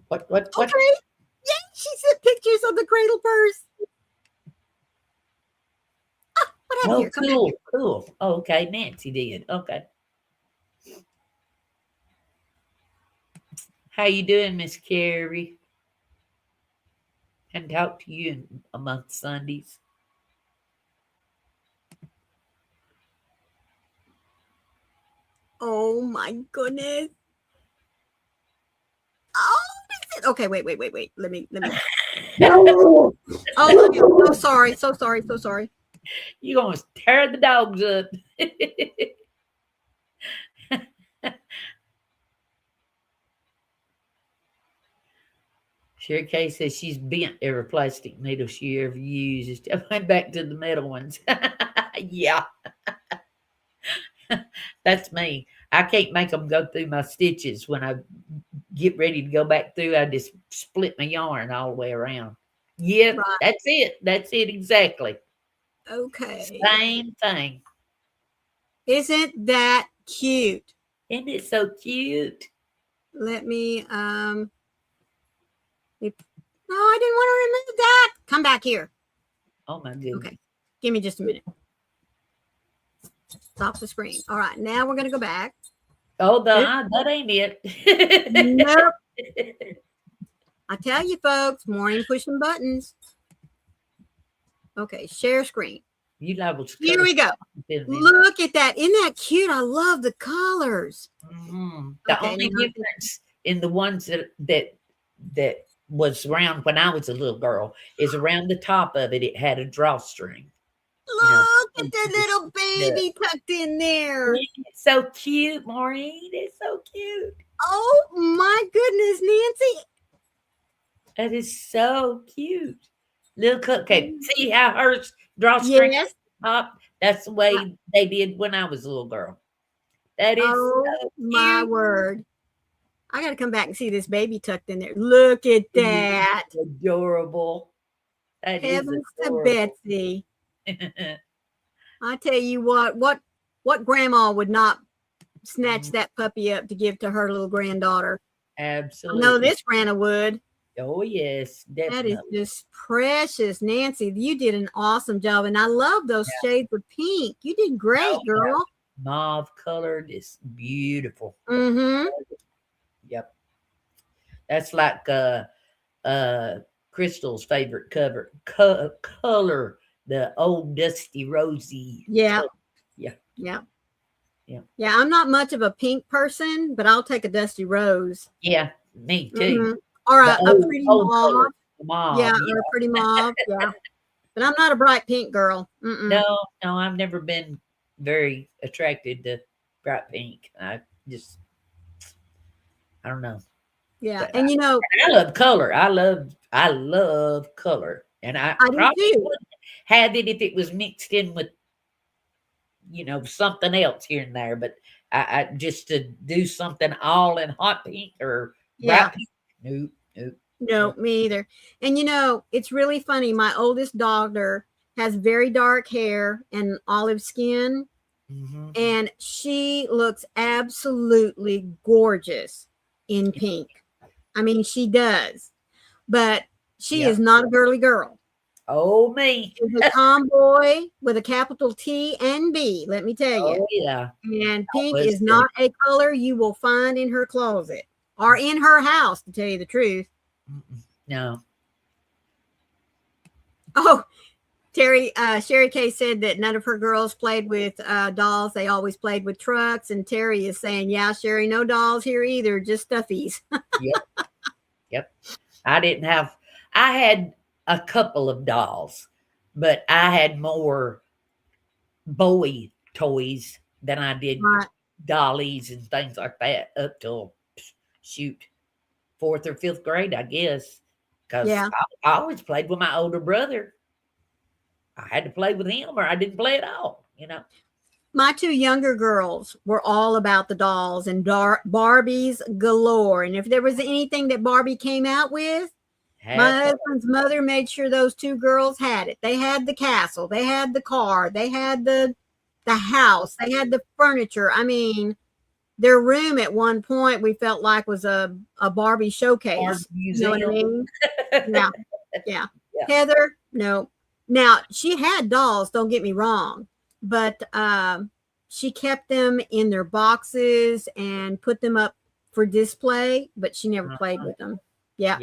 S2: what?
S1: Okay. Yeah, she sent pictures of the cradle purse. What happened here?
S2: Cool. Oh, okay, Nancy did. Okay. How you doing, Miss Carrie? Hadn't talked to you in a month Sundays.
S1: Oh my goodness. Oh, okay, wait. Let me. Oh, so sorry.
S2: You're going to tear the dogs up. Sherry Kay says she's bent every plastic needle she ever used. I went back to the metal ones. Yeah, that's me. I can't make them go through my stitches when I get ready to go back through. I just split my yarn all the way around. Yep,
S1: Right.
S2: that's it. That's it exactly.
S1: Okay.
S2: Same thing.
S1: Isn't that cute?
S2: Isn't it so cute?
S1: Let me no, I didn't want to remove that. Come back here.
S2: Oh my goodness.
S1: Okay. Give me just a minute. Stop the screen. All right. Now we're going to go back.
S2: Oh, that ain't it.
S1: Nope. I tell you, folks, Maureen pushing buttons. Okay. Share screen.
S2: You liable to
S1: Here we go. Look at that. Isn't that cute? I love the colors.
S2: Mm-hmm. The only difference in the ones that was around when I was a little girl is around the top of it. It had a drawstring.
S1: Look at the little baby tucked in there.
S2: It's so cute, Maureen. It's so cute.
S1: Oh my goodness, Nancy.
S2: That is so cute. Little cupcake. See how hers drawstring top? That's the way they did when I was a little girl. That is so
S1: my word. I got to come back and see this baby tucked in there. Look at that.
S2: It's adorable. That
S1: Heavens
S2: is
S1: to Betsy. I tell you what grandma would not snatch that puppy up to give to her little granddaughter?
S2: Absolutely.
S1: I know this grandma would.
S2: Oh, yes, definitely.
S1: That is just precious. Nancy, you did an awesome job. And I love those shades of pink. You did great, girl.
S2: Mauve colored is beautiful.
S1: Mm-hmm.
S2: Yep. That's like Crystal's favorite color, the old dusty rosy.
S1: Yeah.
S2: Color. Yeah.
S1: Yeah. Yeah. Yeah. I'm not much of a pink person, but I'll take a dusty rose.
S2: Yeah, me too.
S1: Mm-hmm. Or a pretty mauve. Yeah, or a pretty mauve. Yeah. But I'm not a bright pink girl. Mm-mm.
S2: No, I've never been very attracted to bright pink. I don't know.
S1: Yeah,
S2: but
S1: and
S2: I love color. I love color, and I probably wouldn't have it if it was mixed in with, something else here and there. But I just to do something all in hot pink or bright pink. Nope.
S1: No, me either. And it's really funny. My oldest daughter has very dark hair and olive skin, and she looks absolutely gorgeous in pink. I mean, she does, but she is not a girly girl.
S2: Oh, me.
S1: She's a tomboy with a capital T and B, let me tell you.
S2: Oh, yeah.
S1: And pink is not a color you will find in her closet or in her house, to tell you the truth.
S2: No.
S1: Oh, Sherry Kay said that none of her girls played with dolls. They always played with trucks. And Terry is saying, yeah, Sherry, no dolls here either, just stuffies.
S2: Yep. I had a couple of dolls, but I had more boy toys than I did dollies and things like that up till, shoot, 4th or 5th grade, I guess. Because I always played with my older brother. I had to play with him or I didn't play at all,
S1: My 2 younger girls were all about the dolls and Barbies galore. And if there was anything that Barbie came out with, my husband's mother made sure those 2 girls had it. They had the castle. They had the car. They had the house. They had the furniture. I mean, their room at one point we felt like was a Barbie showcase. You know what I mean? Yeah. Heather, no. Now, she had dolls, don't get me wrong, but she kept them in their boxes and put them up for display, but she never played with them. Yeah.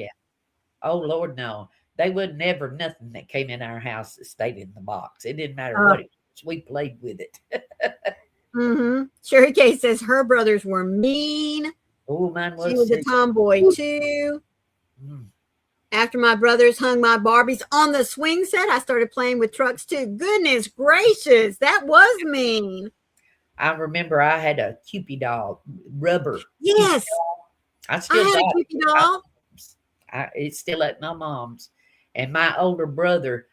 S2: Oh, Lord, no. They would never, nothing that came in our house that stayed in the box. It didn't matter what it was. We played with it.
S1: Sherry Kay says her brothers were mean.
S2: Oh, mine was.
S1: She was a tomboy too. After my brothers hung my Barbies on the swing set, I started playing with trucks too. Goodness gracious, that was mean.
S2: I remember I had a Cupid doll, rubber Cupid
S1: Yes,
S2: doll. I
S1: I
S2: still
S1: had a
S2: got it.
S1: Cupid doll.
S2: It's still at my mom's. And my older brother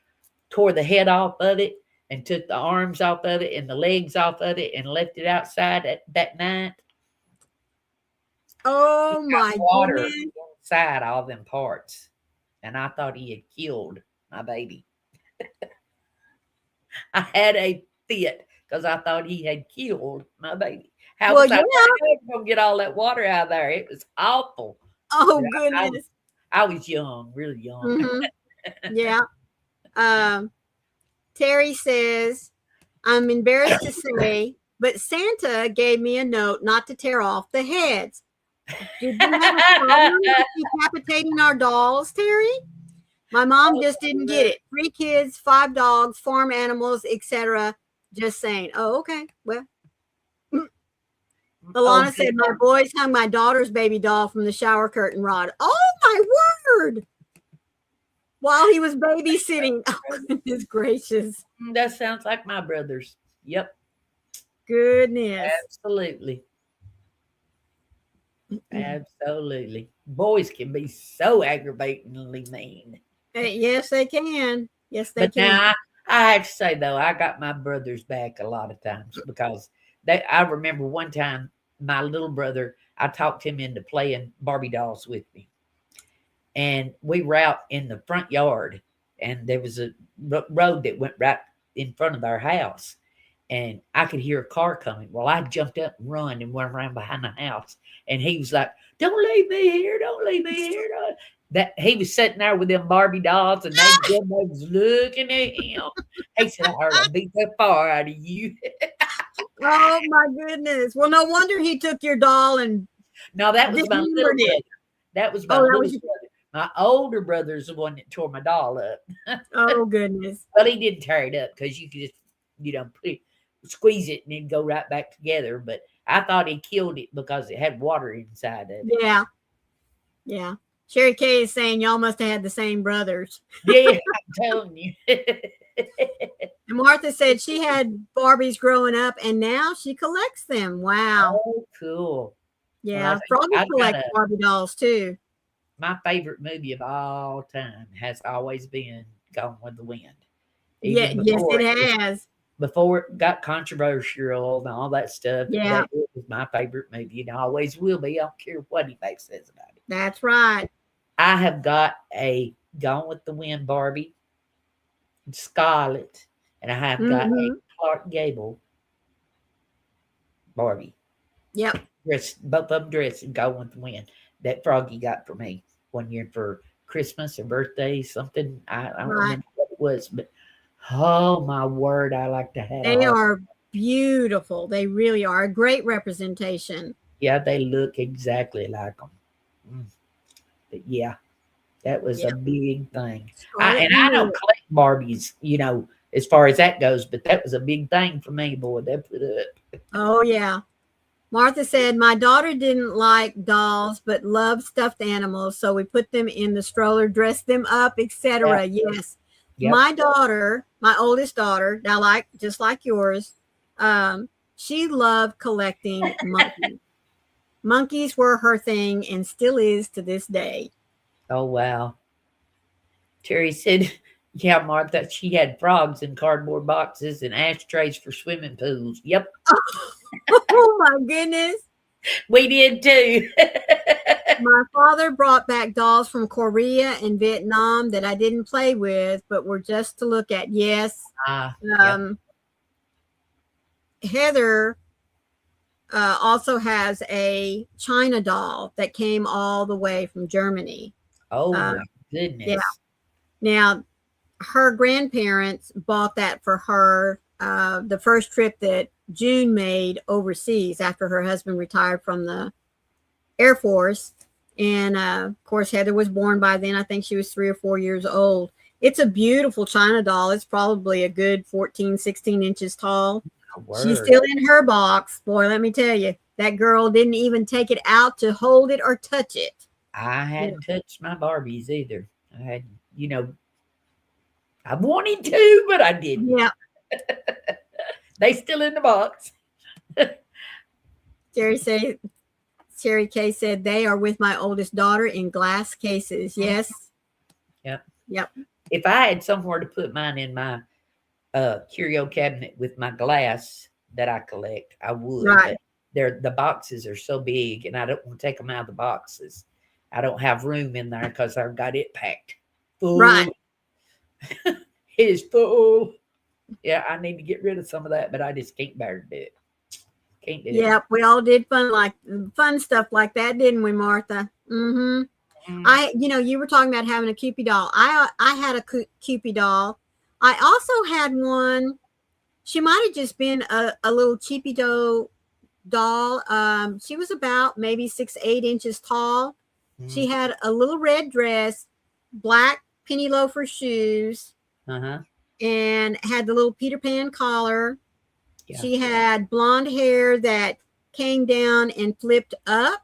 S2: tore the head off of it and took the arms off of it and the legs off of it and left it outside that night.
S1: Oh my
S2: Water
S1: goodness.
S2: inside all them parts. And I thought he had killed my baby. I had a fit because I thought he had killed my baby. How was I going to get all that water out of there? It was awful.
S1: Oh goodness.
S2: I was young, really young.
S1: Mm-hmm. Yeah. Terry says, I'm embarrassed to say, but Santa gave me a note not to tear off the heads. Did you have a problem with decapitating our dolls, Terry? My mom just didn't get it. 3 kids, 5 dogs, farm animals, etc. Just saying. Oh, okay. Well, Alana said, my boys hung my daughter's baby doll from the shower curtain rod. Oh, my word. While he was babysitting. Oh, goodness gracious.
S2: That sounds like my brothers. Yep.
S1: Goodness.
S2: Absolutely. Absolutely. Boys can be so aggravatingly mean.
S1: Yes, they can. Yes, they can.
S2: Now, I have to say, though, I got my brothers back a lot of times because I remember one time my little brother, I talked him into playing Barbie dolls with me. And we were out in the front yard, and there was a road that went right in front of our house. And I could hear a car coming. Well, I jumped up and run and went around behind the house. And he was like, don't leave me here. Don't leave me here. That he was sitting there with them Barbie dolls, and they was looking at him. He said, I heard I beat that far out of you.
S1: Oh, my goodness. Well, no wonder he took your doll and...
S2: No, that was my little brother. That was my little brother. My older brother's the one that tore my doll up.
S1: Oh, goodness.
S2: Well, he didn't tear it up because you could just, squeeze it and it'd go right back together. But I thought he killed it because it had water inside of it.
S1: Yeah. Yeah. Sherry Kay is saying y'all must have had the same brothers.
S2: Yeah, I'm telling you.
S1: And Martha said she had Barbies growing up and now she collects them. Wow.
S2: Oh, cool.
S1: Yeah. Well, Froggy collects Barbie dolls too.
S2: My favorite movie of all time has always been Gone with the Wind.
S1: Yes, it has.
S2: Before it got controversial and all that stuff,
S1: yeah,
S2: it was my favorite movie and always will be. I don't care what anybody says about it.
S1: That's right.
S2: I have got a Gone with the Wind Barbie, Scarlet, and I have got a Clark Gable Barbie.
S1: Yep.
S2: Both of them dressed and Gone with the Wind. That Froggy got for me one year for Christmas or birthday, something. I don't remember what it was, but oh my word, I like to have.
S1: They are beautiful. They really are a great representation.
S2: Yeah, they look exactly like them. But yeah, that was a big thing. I don't collect Barbies, as far as that goes, but that was a big thing for me, boy. They put up.
S1: Oh yeah. Martha said, my daughter didn't like dolls, but loved stuffed animals. So we put them in the stroller, dressed them up, etc. Yes. Yep. My daughter, my oldest daughter, now just like yours, she loved collecting monkeys. Monkeys were her thing and still is to this day.
S2: Oh, wow. Terry said, yeah, Martha, she had frogs in cardboard boxes and ashtrays for swimming pools. Yep.
S1: Oh, my goodness.
S2: We did too.
S1: My father brought back dolls from Korea and Vietnam that I didn't play with, but were just to look at. Yes. Heather also has a China doll that came all the way from Germany.
S2: Oh, my goodness.
S1: Yeah. Now, her grandparents bought that for her the first trip that June made overseas after her husband retired from the Air Force. And of course, Heather was born by then. I think she was 3 or 4 years old. It's a beautiful China doll. It's probably a good 14, 16 inches tall. She's still in her box. Boy, let me tell you, that girl didn't even take it out to hold it or touch it.
S2: I hadn't touched my Barbies either. I had, I wanted to, but I didn't.
S1: Yeah.
S2: They still in the box.
S1: Sherry K said they are with my oldest daughter in glass cases. Yes.
S2: Yep.
S1: Yep.
S2: If I had somewhere to put mine in my curio cabinet with my glass that I collect, I would.
S1: Right.
S2: But the boxes are so big, and I don't want to take them out of the boxes. I don't have room in there because I've got it packed full.
S1: Right.
S2: It is full. Yeah, I need to get rid of some of that, but I just can't bear to do it. Can't do it.
S1: Yep, we all did fun stuff like that, didn't we, Martha? Mm-hmm. You were talking about having a Cupid doll. I had a Cupid doll. I also had one. She might have just been a little cheapy doll. She was about maybe 6-8 inches tall. Mm-hmm. She had a little red dress, black penny loafer shoes, and had the little Peter Pan collar. Yeah. She had blonde hair that came down and flipped up.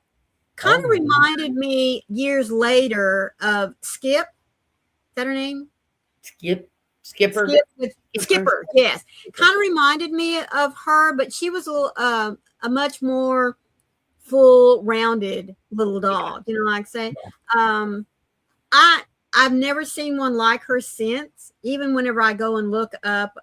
S1: Kind of reminded me years later of Skip. Is that her name?
S2: Skipper.
S1: Skipper, yes. Kind of reminded me of her, but she was a much more full-rounded little doll. You know what I'm saying? I've never seen one like her since. Even whenever I go and look up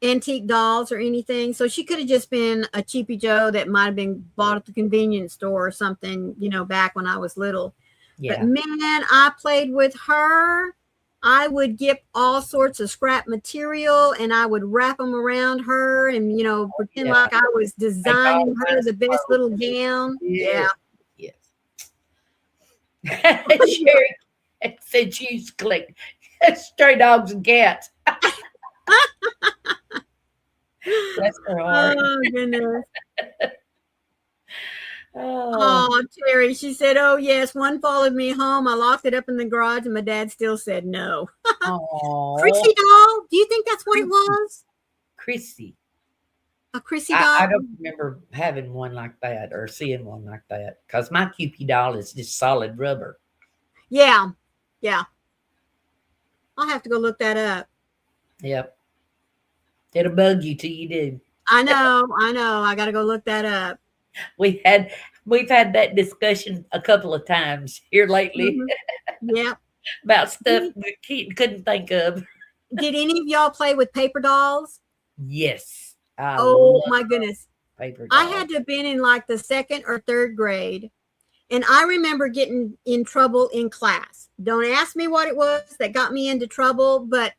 S1: antique dolls or anything. So she could have just been a cheapy Joe that might have been bought at the convenience store or something, back when I was little. Yeah. But man, I played with her. I would get all sorts of scrap material and I would wrap them around her and, pretend like I was designing her the best little gown. Yeah.
S2: Yes. Sherry said she used to collect stray dogs and cats. Bless her heart.
S1: Oh, goodness. Oh, Terry, she said, oh, yes, one followed me home. I locked it up in the garage and my dad still said no. Chrissy doll? Do you think that's what it was?
S2: Chrissy.
S1: A Chrissy doll?
S2: I don't remember having one like that or seeing one like that because my Cupid doll is just solid rubber.
S1: Yeah. Yeah. I'll have to go look that up.
S2: Yep. It'll bug you till you do.
S1: I know. I got to go look that up.
S2: We've had that discussion a couple of times here lately.
S1: Mm-hmm. Yeah.
S2: About stuff we couldn't think of.
S1: Did any of y'all play with paper dolls?
S2: Yes.
S1: Oh my goodness.
S2: Paper dolls.
S1: I had to have been in like the 2nd or 3rd grade. And I remember getting in trouble in class. Don't ask me what it was that got me into trouble, but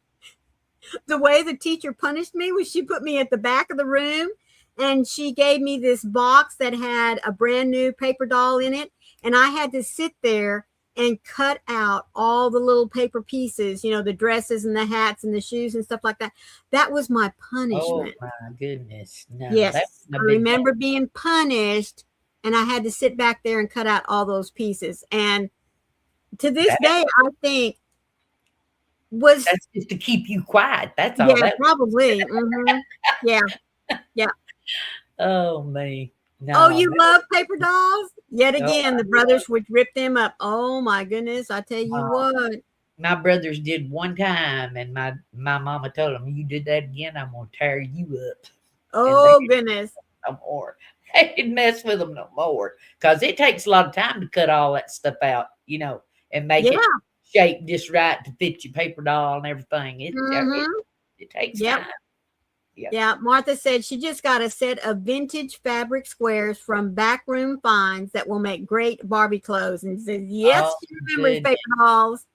S1: the way the teacher punished me was she put me at the back of the room and she gave me this box that had a brand new paper doll in it. And I had to sit there and cut out all the little paper pieces, the dresses and the hats and the shoes and stuff like that. That was my punishment.
S2: Oh, my goodness. No,
S1: yes. I remember being punished and I had to sit back there and cut out all those pieces. And to this day, I think, that's
S2: just to keep you quiet. That's all.
S1: Yeah, probably. Mm-hmm. Yeah.
S2: Oh me. No,
S1: oh, you love paper dolls? Yet again, the brothers would rip them up. Oh my goodness! I tell you what.
S2: My brothers did one time, and my mama told them, "You did that again, I'm gonna tear you up."
S1: Oh goodness!
S2: No more. They didn't mess with them no more because it takes a lot of time to cut all that stuff out, and make it shape just right to fit your paper doll and everything. It takes time. Yep.
S1: Yeah, Martha said she just got a set of vintage fabric squares from Backroom Finds that will make great Barbie clothes. And says, yes, she remembers paper dolls.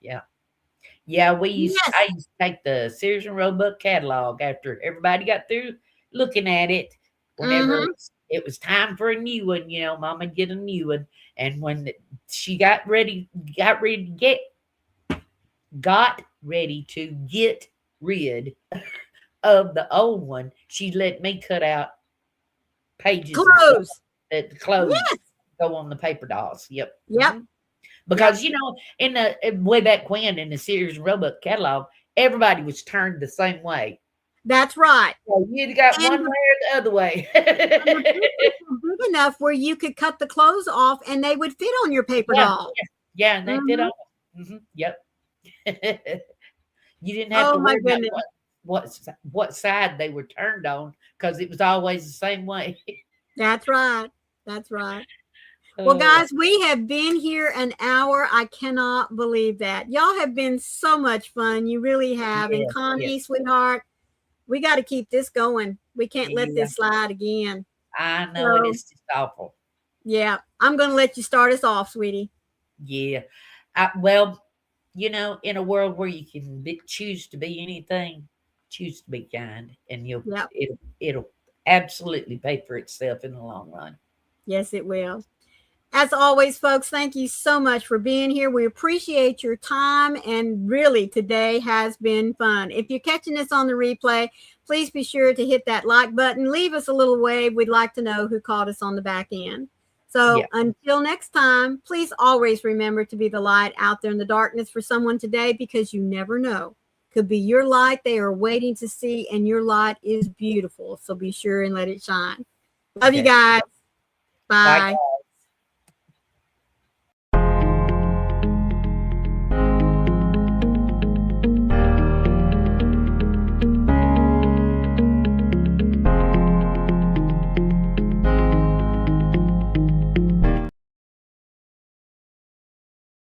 S2: Yeah. Yeah, I used to take the Sears and Roebuck catalog after everybody got through looking at it. Whenever it was time for a new one, Mama get a new one. And when she got ready to get rid of the old one, she let me cut out pages that the clothes go on the paper dolls. Yep. Because in the way back when in the Sears and Roebuck catalog, everybody was turned the same way.
S1: That's right.
S2: So you got one way or the other way.
S1: Big enough where you could cut the clothes off and they would fit on your paper doll.
S2: Yeah, and they fit
S1: Mhm.
S2: on. Yep. You didn't have
S1: Oh
S2: to
S1: my
S2: worry about
S1: goodness.
S2: what side they were turned on because it was always the same way.
S1: That's right. That's right. Well,
S2: Oh,
S1: guys, we have been here an hour. I cannot believe that. Y'all have been so much fun. You really have. And
S2: yes, yes,
S1: Connie, sweetheart, we got to keep this going. We can't let
S2: yeah.
S1: this slide again.
S2: I know it.
S1: So,
S2: It's just awful.
S1: yeah, I'm going to let you start us off, sweetie.
S2: Yeah. Well, in a world where you can choose to be anything, choose to be kind, and
S1: Yep.
S2: it'll absolutely pay for itself in the long run.
S1: Yes, it will. As always, folks, thank you so much for being here. We appreciate your time, and really, today has been fun. If you're catching this on the replay, please be sure to hit that like button. Leave us a little wave. We'd like to know who caught us on the back end.
S2: Yeah.
S1: So until next time, please always remember to be the light out there in the darkness for someone today, because you never know. Could be your light they are waiting to see, and your light is beautiful. So be sure and let it shine. Love you
S2: Okay.
S1: guys.
S2: Bye.
S1: Bye.